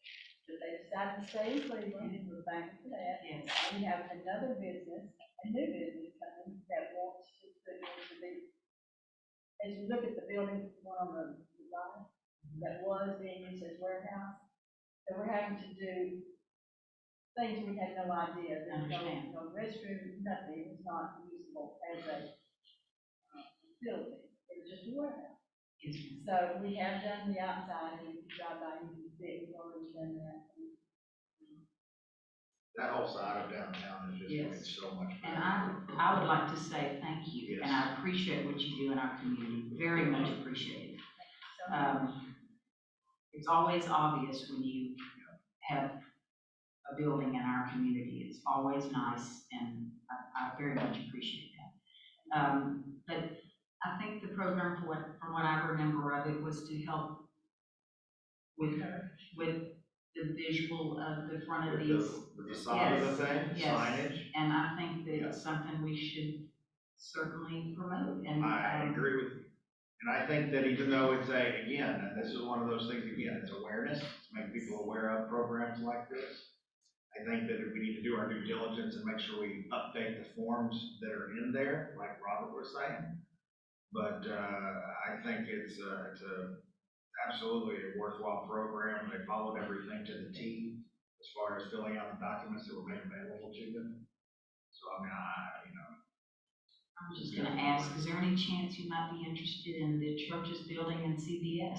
But they decided to stay in Cleveland, and we're thankful for that. Yes. We have another business, a new business coming that wants to put into the, as you look at the building, one on the right, that was being used as warehouse. So we're having to do things we had no idea. There's no restroom, nothing. It was not usable as a building. It was just a warehouse. Yes. So we have done the outside, and if you drive by, you can see we've already done that. That whole side of downtown is just Yes. looking so much And better. I would like to say thank you, and Yes. I appreciate what you do in our community, very much appreciate it. So, It's always obvious when you have a building in our community, it's always nice, and I very much appreciate that. But I think the program, from what I remember of it, was to help with the visual of the front of these. The facade of the thing, Yes. signage. And I think that Yeah. it's something we should certainly promote, and. I agree with you. And I think that even though it's again, and this is one of those things, again, it's awareness, to make people aware of programs like this. I think that we need to do our due diligence and make sure we update the forms that are in there, like Robert was saying. But I think it's absolutely a worthwhile program. They followed everything to the T as far as filling out the documents that were made available to them. So, I mean, I was just gonna ask, is there any chance you might be interested in the church's building in CVS?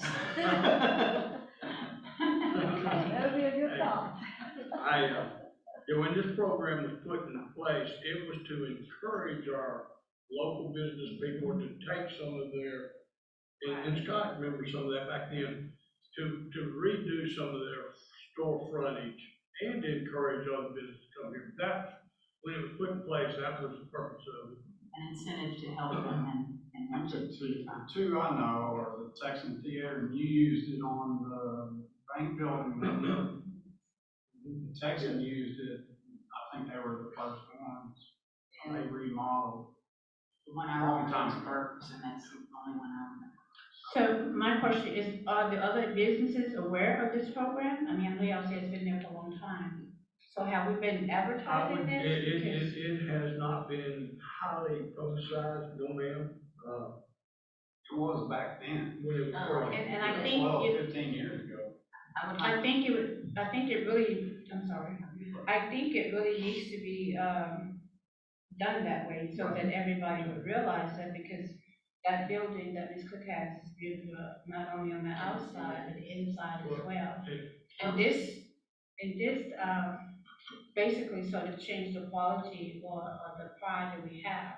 that would be a good thought. When this program was put into place, it was to encourage our local business people to take some of their, and Scott remembers some of that back then, to redo some of their store frontage and to encourage other businesses to come here. That's, when it was put in place, that was the purpose of it. An incentive to help them and to. The two I know are the Texan Theater, and you used it on the bank building. The Texan used it, I think they were the first ones. They remodeled. The one I Long remember time was ago. Burke's, and that's the only one I remember. So my question is, are the other businesses aware of this program? I mean, I know y'all say it's been there for a long time. So have we been advertising this? It has not been highly publicized, no ma'am. It was back then. When it was first. And I think 12, it- 15 years ago. I would like. I think it really, I'm sorry. I think it really needs to be, done that way so that everybody would realize that, because that building that Ms. Cook has is beautiful, not only on the outside, but the inside as well. And this, basically sort of changed the quality or the pride that we have.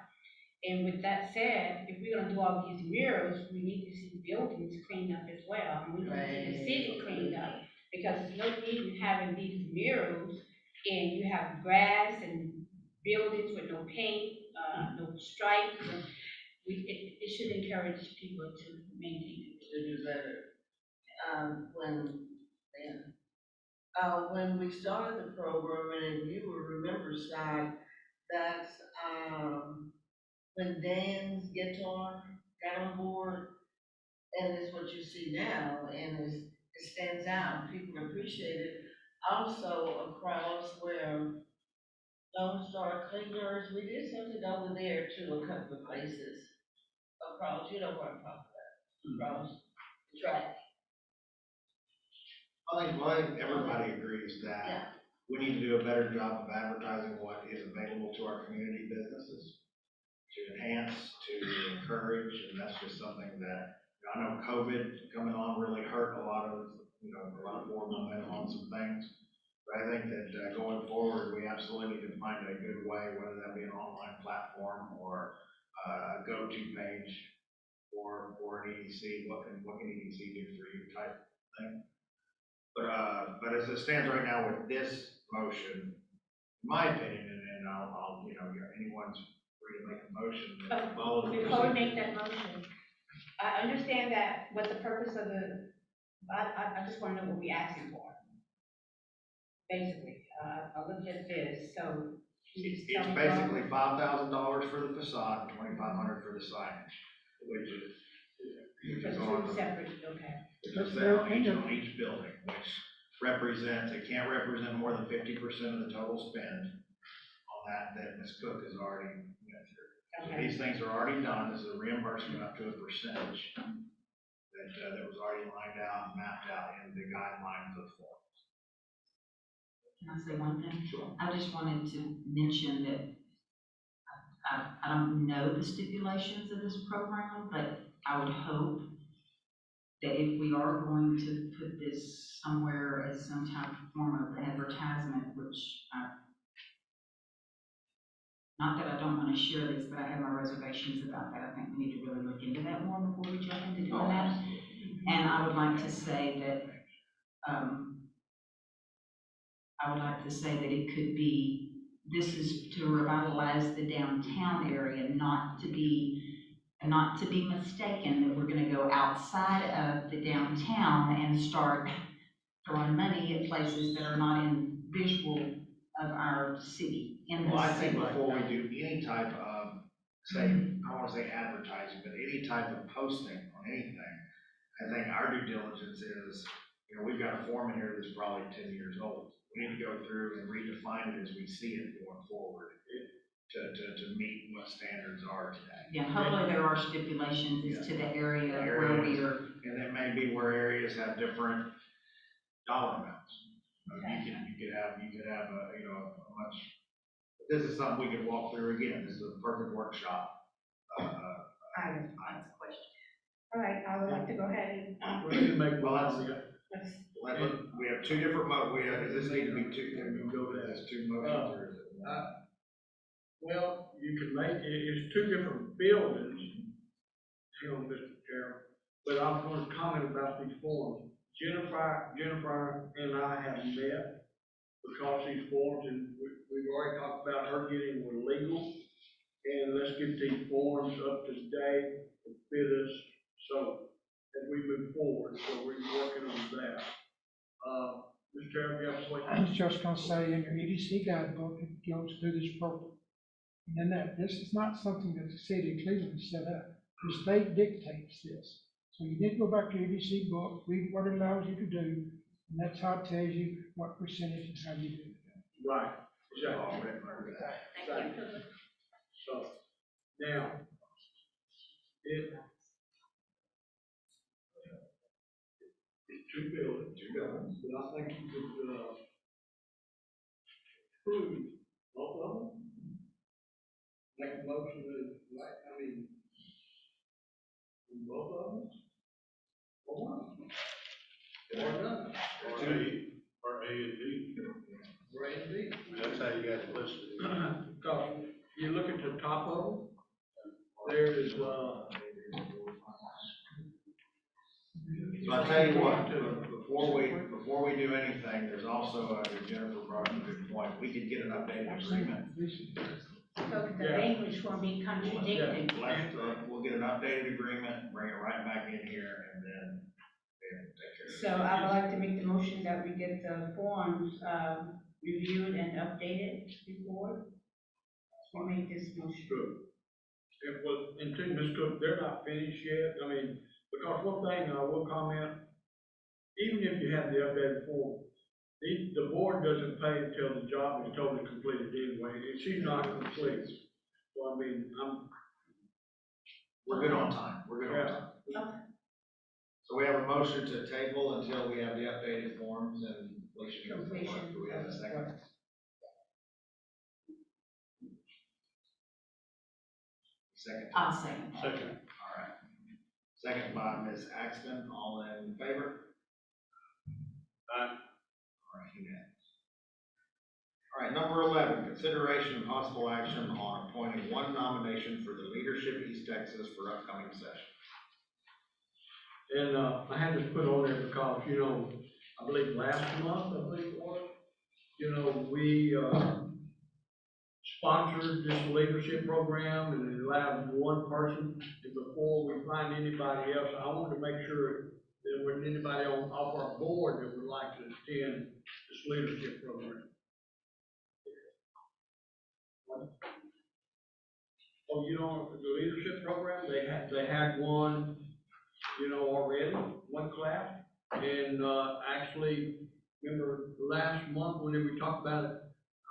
And with that said, if we're gonna do all these murals, we need to see buildings cleaned up as well. And we need to see the city cleaned up, because there's no need in having these murals and you have grass and buildings with no paint, no stripes. And it should encourage people to maintain it. To do better. When we started the program, and if you will remember, Scott, that's, when Dan's guitar got on board, and it's what you see now, and it stands out, people appreciate it. Also, across where Lone Star Cleaners, we did something over there too, a couple of places. Across, you know where I'm talking about, across the track. I think everybody agrees that Yeah. we need to do a better job of advertising what is available to our community businesses, to enhance, to encourage, and that's just something that, I know COVID coming on really hurt a lot of forward momentum on some things. But I think that going forward, we absolutely need to find a good way, whether that be an online platform or a go-to page for an EDC, what can EDC do for you type thing. But as it stands right now with this motion, in my opinion, and then I'll, anyone's free to make a motion that follows the Before we procedure. make that motion, I understand that what the purpose of I just wanna know what we're asking for. Basically, I looked at this, so. It's basically $5,000 for the facade, and $2,500 for the signage, which is. For two separate, okay. Which is set on each building, which represents, it can't represent more than 50% of the total spend on that Ms. Cook has already went through. So Okay. these things are already done, this is a reimbursement up to a percentage that was already lined out, mapped out in the guidelines of form. Can I say one thing? Sure. I just wanted to mention that I don't know the stipulations of this program, but I would hope that if we are going to put this somewhere as some type of form of advertisement, which not that I don't want to share this, but I have my reservations about that. I think we need to really look into that more before we jump into doing that. And I would like to say that, it could be, this is to revitalize the downtown area, not to be mistaken that we're gonna go outside of the downtown and start throwing money at places that are not in visual of our city, in the Well, I city. think before we do any type of, say, I don't want to say advertising, but any type of posting on anything, I think our due diligence is, we've got a form in here that's probably 10 years old. We need to go through and redefine it as we see it going forward to meet what standards are today. Yeah, hopefully there are stipulations as to the area where we are. And it may be where areas have different dollar amounts. You could have a much, this is something we could walk through again. This is a perfect workshop. Item. That's a question. All right, I would like to go ahead and, We can make, Well, that's- let's, We have two different does this need to be two, can we go to this two motions or is it one? well, you can make, it's two different buildings, hang on, Mr. Chairman, but I'm going to comment about these forms. Jennifer and I have met because these forms, and we've already talked about her getting them legal, and let's get these forms up to date and fit us, so as we move forward, so we're working on that. Mr. Chairman, you have a question? I was just gonna say, in your EDC guidebook, it goes through this program. And then this is not something that the city of Cleveland set up. The state dictates this. So you need to go back to your EDC book, read what it allows you to do, and that's how it tells you what percentage and how you do it. Right, exactly. All written over that. Thank you. So, now, it's two buildings, but I think you could, approve both of them. Make a motion to, both of them. Or one. Or none. Or A and B. Or A and B. That's how you got it listed. Because you look at the top of them, there is, So I tell you what, before we do anything, there's also, Jennifer brought up a good point, we could get an updated agreement. so the language won't be contradicting. We'll get an updated agreement, bring it right back in here, and then take So care of it. I would like to make the motion that we get the forms, reviewed and updated before we make this motion. good. It was, and to Ms. Cook, they're not finished yet, because one thing I will comment, even if you have the updated form, the board doesn't pay until the job is totally completed anyway, and she's not complete. So We're good on time, we're good on time. Okay. So we have a motion to table until we have the updated forms and completion of the work. Completion Do we have a of the second? work. Second. I'll second that. Second. All right. Second by Ms. Axton, all in favor? All right, unanimous. All right, number 11, consideration and possible action on appointing one nomination for the Leadership East Texas for upcoming session. And, I had this put on there because, I believe last month, it was, you know, we, sponsored this leadership program and it allowed one person, and before we find anybody else, I want to make sure that there wasn't anybody off our board that would like to attend this leadership program. Oh, you know, the leadership program, they had one, you know, already, one class. And, actually, remember last month when we talked about it,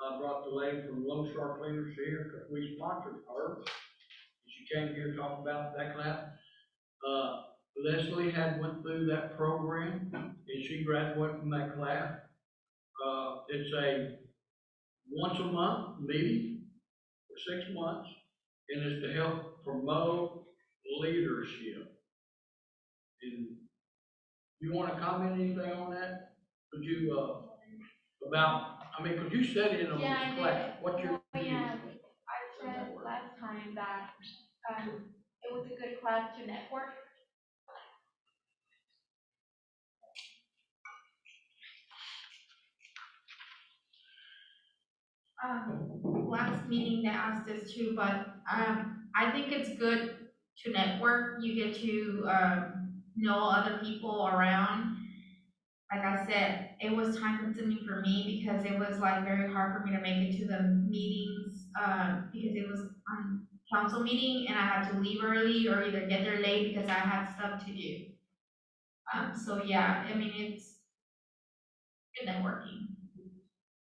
I brought the lady from Lone Star Cleaners here, because we sponsored her. She came here to talk about that class. Leslie had went through that program, and she graduated from that class. It's a once a month meeting for 6 months, and it's to help promote leadership. And you want to comment anything on that? Could you, could you set in on Yeah, this class? What's your? Yeah, I said last time that, it was a good class to network. Last meeting they asked us to, but, I think it's good to network. You get to, know other people around. Like I said, it was time consuming for me because it was like very hard for me to make it to the meetings, because it was on council meeting and I had to leave early or either get there late because I had stuff to do. So yeah, I mean, it's good networking,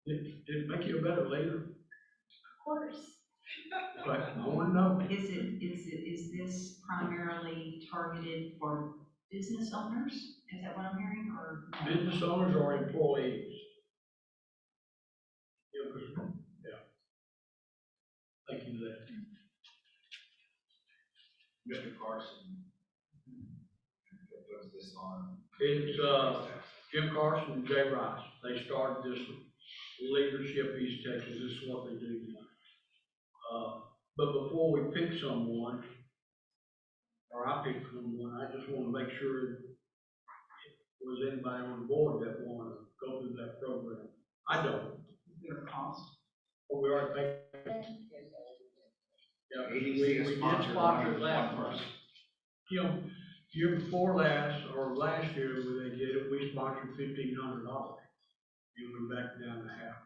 Did it make you a better leader? of course. But I want to know. Is this primarily targeted for business owners? Is that what I'm hearing, or? No? Business owners or employees? Yeah. Thank you for that. Mr. Carson puts this on. It's, Jim Carson and Jay Rice. They started this leadership East Texas. This is what they do now. But before we pick someone, or I pick someone, I just want to make sure was anybody on the board that want to go through that program. I don't. Is there a cost? But we are paying. Yeah, we EDC did is sponsor sponsored last one month. person. You know, year before last, or last year when they did it, we sponsored $1,500. You went back down to half.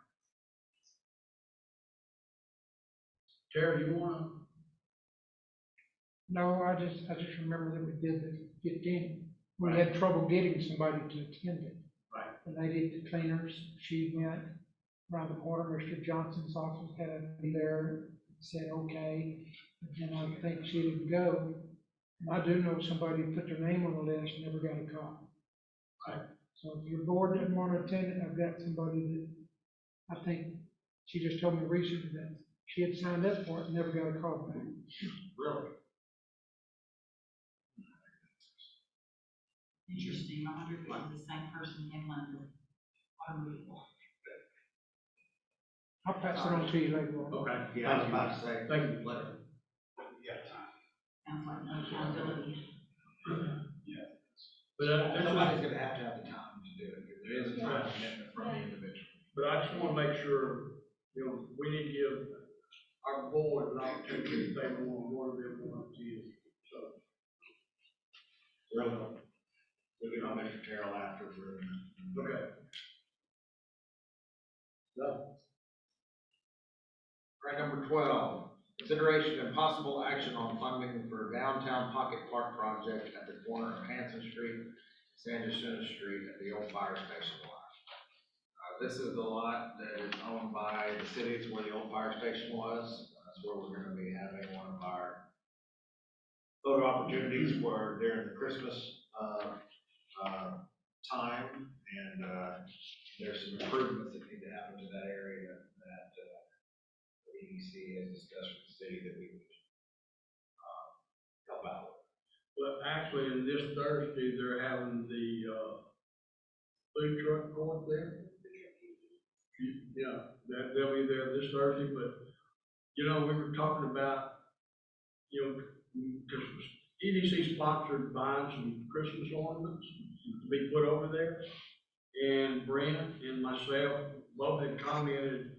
Terry, you wanna? No, I just remember that we did the 15. We had trouble getting somebody to attend it. Right. And they did the cleaners, she went around the corner, Mr. Johnson's office had to be there, said, okay. And then I think she didn't go. And I do know somebody who put their name on the list and never got a call. Right. So if your board doesn't want to attend it, I've got somebody that, I think, she just told me recently that she had signed up for it and never got a call back. Really? Interesting. I wonder if it was the same person handling the automobile. I'll pass it on to you later on. Okay. Yeah, I was about to say. Thank you. Later. Sounds like no accountability. But Somebody's gonna have the time to do it. There is a time commitment from the individual. But I just wanna make sure, you know, we need to give our board an opportunity if they want one of them want to use. So. We'll get on Mr. Terrell after for. Okay. No. Right, number 12, consideration and possible action on funding for downtown pocket park project at the corner of Hanson Street, San Jacinto Street at the old fire station lot. This is the lot that is owned by the cities where the old fire station was. That's where we're gonna be having one of our photo opportunities for during the Christmas, time, and, there's some improvements that need to happen to that area that, the EDC has discussed with the city that we would, help out with. Well, actually, this Thursday, they're having the, food truck court there. Yeah, they'll be there this Thursday, but, you know, we were talking about, you know, because EDC sponsored buying some Christmas ornaments to be put over there. And Brent and myself both had commented,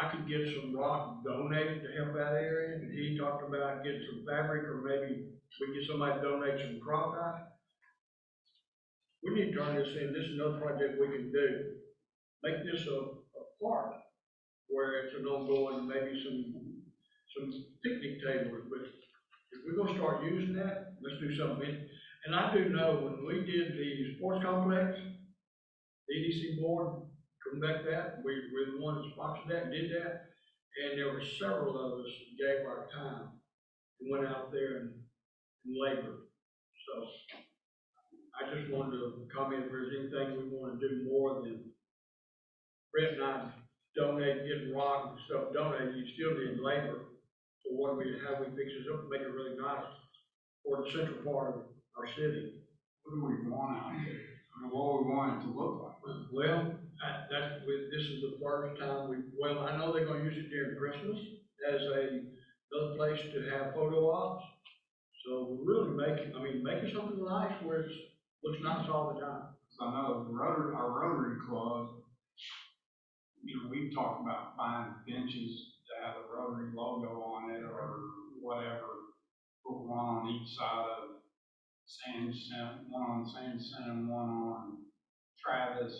I could get some rock donated to help that area, and he talked about getting some fabric, or maybe we get somebody to donate some crocodile. We need to turn this in, this is another project we can do. Make this a park where it's an ongoing, maybe some picnic tables, but if we're gonna start using that, let's do something. And I do know when we did the sports complex, the EDC board, come back that, we're the ones that sponsored that and did that. And there were several of us that gave our time and went out there and labored. So I just wanted to comment if there's anything we want to do more than Brett and I donate, getting rock and stuff donated, you still need labor. So how we fix this up and make it really nice for the central part of our city. What do we want out there? I mean, what do we want it to look like? Well, this is the first time I know they're gonna use it during Christmas as another place to have photo ops. So we're really making something nice where it looks nice all the time. So I know our Rotary Club, we've talked about buying benches to have a Rotary logo on it or whatever. Put one on each side of Sand Center, one on Sand Center and one on Travis.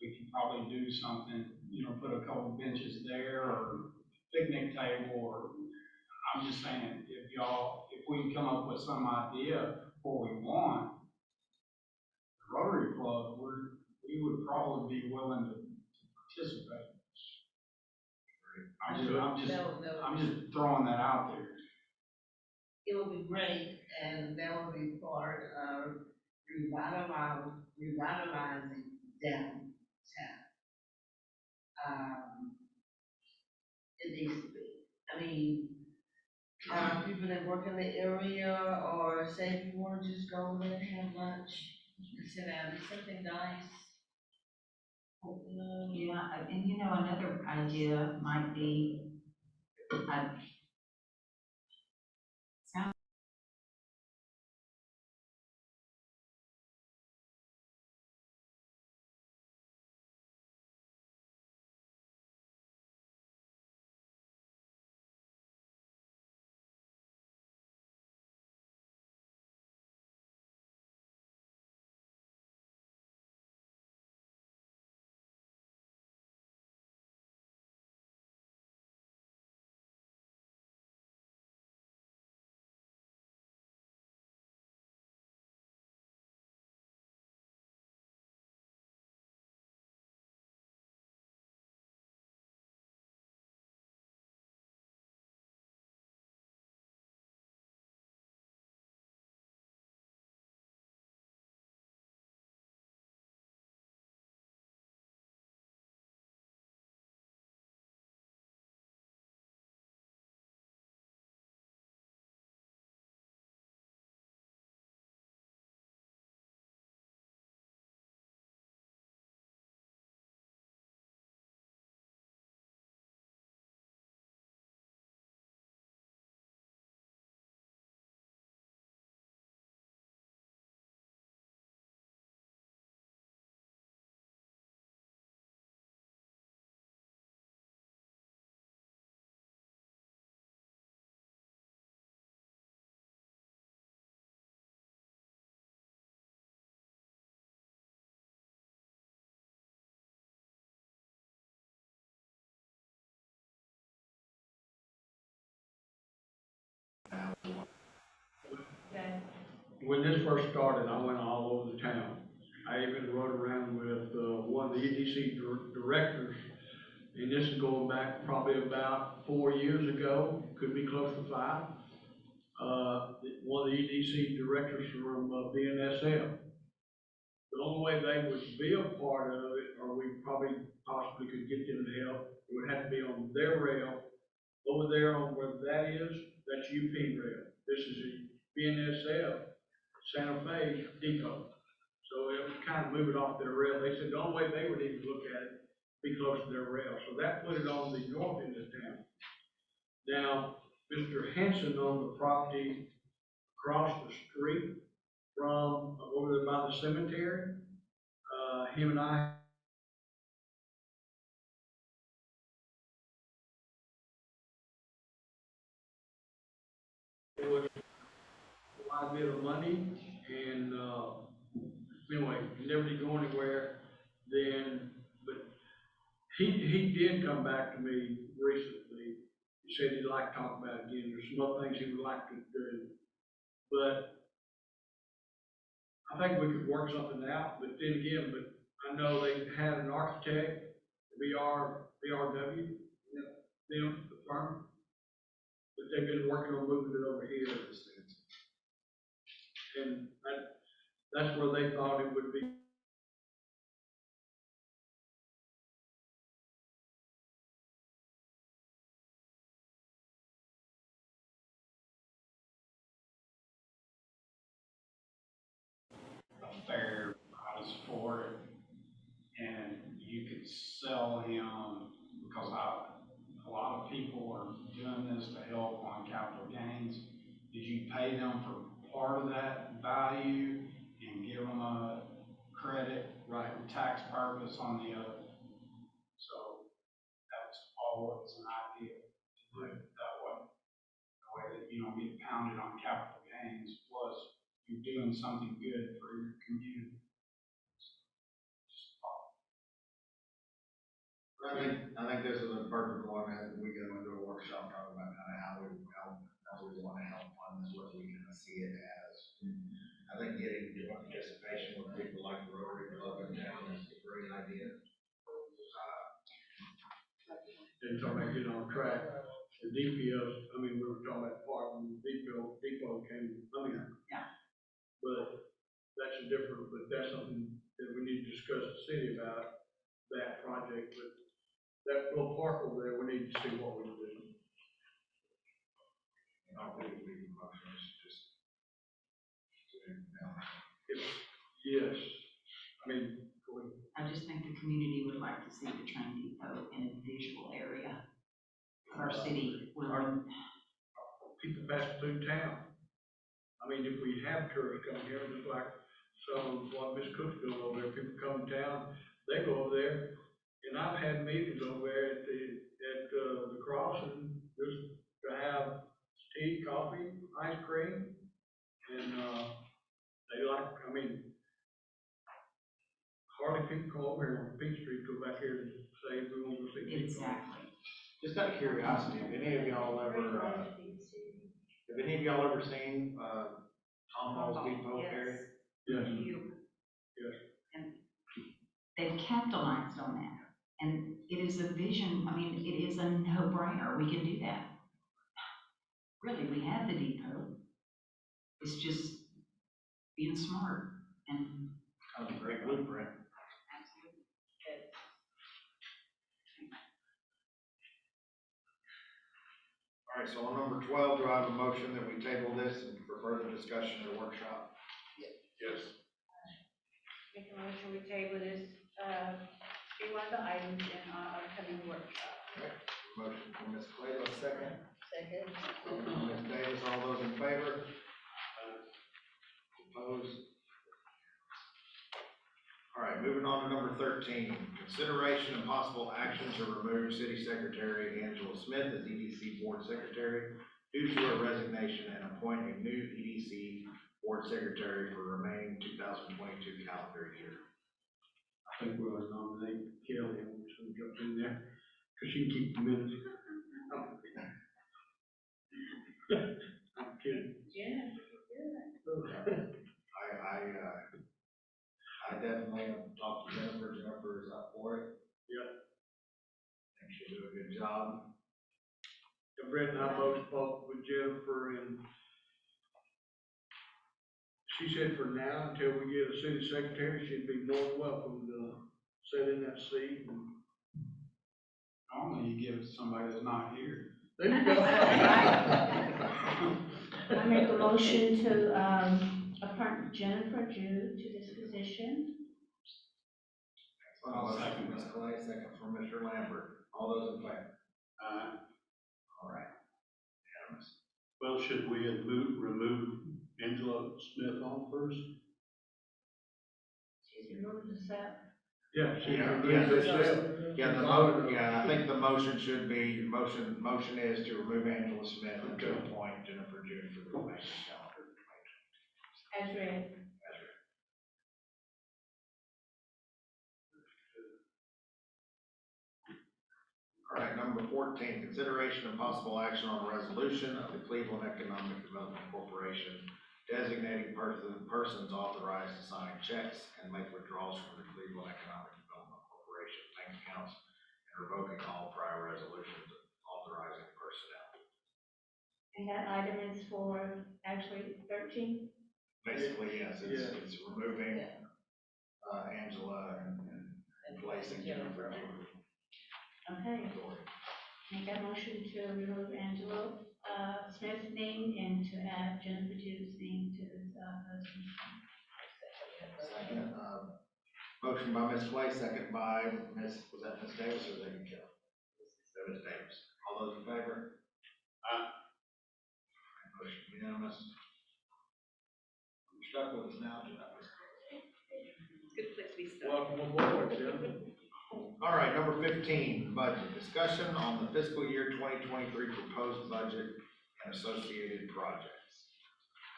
We could probably do something, put a couple benches there or picnic table, or I'm just saying, if we can come up with some idea of what we want, the Rotary Club, we would probably be willing to participate. I'm just throwing that out there. It would be great, and that would be part of revitalizing downtown. It needs to be. I mean, people that work in the area, or say if you want to just go over there and have lunch, and sit down, do something nice. Yeah, and another idea might be, When this first started, I went all over the town. I even rode around with one of the EDC directors, and this is going back probably about 4 years ago, could be close to 5. One of the EDC directors from BNSF. The only way they would be a part of it, or we possibly could get them to help, it would have to be on their rail. Over there on where that is, that's UP rail. This is a BNSF Santa Fe depot. So it was kind of moving off their rail. They said the only way they would even look at it, be close to their rail. So that put it on the north end of town. Now, Mr. Hanson owned the property across the street from over there by the cemetery. Him and I it was quite a bit of money, and, anyway, it never did go anywhere then, but he did come back to me recently. He said he'd like to talk about it again. There's some other things he would like to do. But I think we could work something out, but then again, but I know they had an architect, BRW, them, the firm, but they've been working on moving it over here. And that's where they thought it would be. A fair price for it, and you could sell him, because a lot of people are doing this to help on capital gains. Did you pay them for part of that value and give them a credit, right, for tax purpose on the other? So that's always an idea to do it that way. The way that you don't get pounded on capital gains, plus you're doing something good for your community. I think this is a perfect one, as we go into a workshop, talking about kind of how we want to help fund this, what we kind of see it as. I think getting participation with people like the Rotary Club in town is a great idea. And talking about getting on track, the DPS, I mean, we were talking about part when the depot came, Yeah. But that's that's something that we need to discuss the city about, that project, but that little park over there, we need to see what we can do. And I think we can just. Yes, I mean, I just think the community would like to see the train depot in a visual area of our city. people pass through town. I mean, if we have tourists coming here, just like some of what Miss Cook's doing over there, people come to town, they go over there. And I've had meetings over there at the crossing, just to have tea, coffee, ice cream, and, they like, I mean, hardly people come over here on Peach Street, go back here and say, we want to see people. Exactly. Just out of curiosity, have any of y'all ever seen, Tom Hall's Depot area? Yes. Yes. And they've capitalized on that. And it is a vision, I mean, it is a no-brainer. We can do that. Really, we have the depot. It's just being smart and. Kind of a great blueprint. Absolutely. All right, so on number 12, do I have a motion that we table this and for further discussion at a workshop? Yes. Make a motion, we table this, be one of the items in our upcoming workshop. Motion from Ms. Clay, second. Second. Ms. Davis, all those in favor? Opposed? All right, moving on to number 13, consideration and possible action to remove City Secretary Angela Smith as EDC Board Secretary due to her resignation and appoint a new EDC Board Secretary for remaining 2022 calendar year. I think we'll nominate Kelly, I'm just gonna jump in there, because she can keep the minutes. I'm kidding. Yeah. I definitely talked to Jennifer. Jennifer is up for it. Yep. I think she'll do a good job. And Brett and I both spoke with Jennifer, and she said for now, until we get a city secretary, she'd be more than welcome to sit in that seat. Normally you give it to somebody that's not here. There you go. I make a motion to, appoint Jennifer Jew to this position. I'll second Ms. Clay, second from Mr. Lambert. All those in favor? All right. Unanimous. Well, should we remove Angela Smith on first? She's removed herself. Yeah, I think the motion should be, motion is to remove Angela Smith and to appoint Jennifer June for the remainder calendar. As read. All right, number 14, consideration and possible action on the resolution of the Cleveland Economic Development Corporation designating persons authorized to sign checks and make withdrawals from the Cleveland Economic Development Corporation bank accounts and revoking all prior resolutions authorizing personnel. And that item is for actually 13. Basically, yes, it's removing Angela and placing Jennifer June. Okay, make that motion to remove Angela Smith's name and to add Jennifer Jude's name to this Second, motion by Ms. Clay, second by was that Ms. Davis or was that you, Kelly? Ms. Davis. All those in favor? Aye. Motion unanimous. You're stuck with us now, Jeff. Good place to be stuck. welcome aboard, Jim. All right, number 15, budget. Discussion on the fiscal year 2023 proposed budget and associated projects.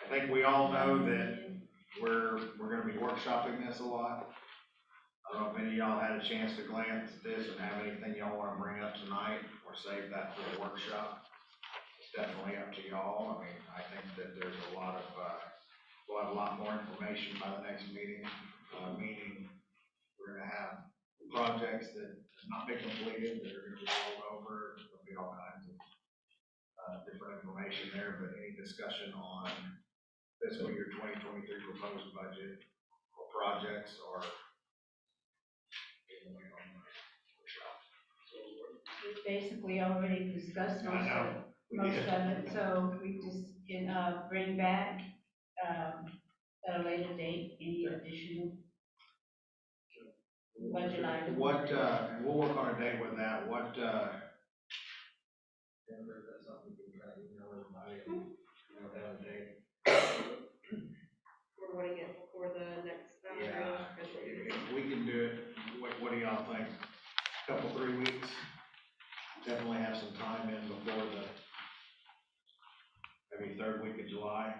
I think we all know that we're gonna be workshopping this a lot. I don't know if any of y'all had a chance to glance at this and have anything y'all wanna bring up tonight or save that for a workshop. It's definitely up to y'all. I mean, I think that there's a lot of, we'll have a lot more information by the next meeting, meaning we're gonna have projects that have not been completed, that are gonna be rolled over. There'll be all kinds of different information there, but any discussion on fiscal year 2023 proposed budget or projects or we basically already discussed most of it, so we just can bring back at a later date any additional budget items. What, and we'll work on a date with that, what, Denver, is that something we can try to email everybody and, have a date? We're wanting it before the next, Yeah, if we can do it, what do y'all think? Couple, 3 weeks? Definitely have some time in before the, maybe third week of July.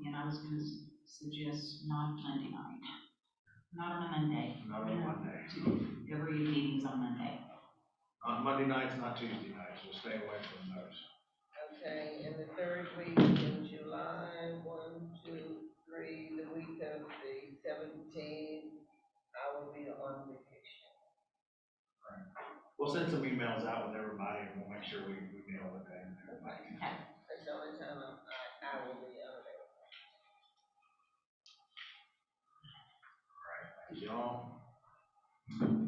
And I was gonna suggest not Monday night, not on a Monday. Not on Monday. Every meeting's on Monday. Monday nights, not Tuesday nights, we'll stay away from those. Okay, and the third week in July, 1, 2, 3, the week of the 17th, I will be on vacation. We'll send some emails out with everybody and we'll make sure we nail the day. That's the only time I will be unavailable. Thank y'all.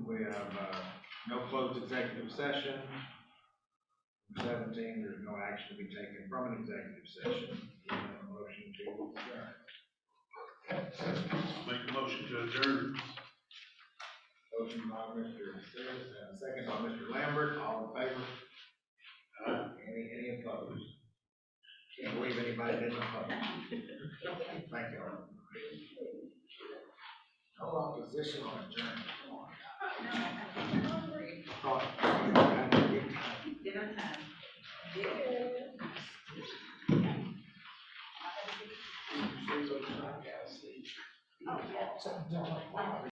We have, no closed executive session. 17, there's no action to be taken from an executive session. We have a motion to adjourn. Make a motion to adjourn. Motion by Mr. Harris and a second by Mr. Lambert, all in favor? Any opposed? Can't believe anybody didn't oppose. Thank you. No opposition on adjournment, come on. Dinner time. So,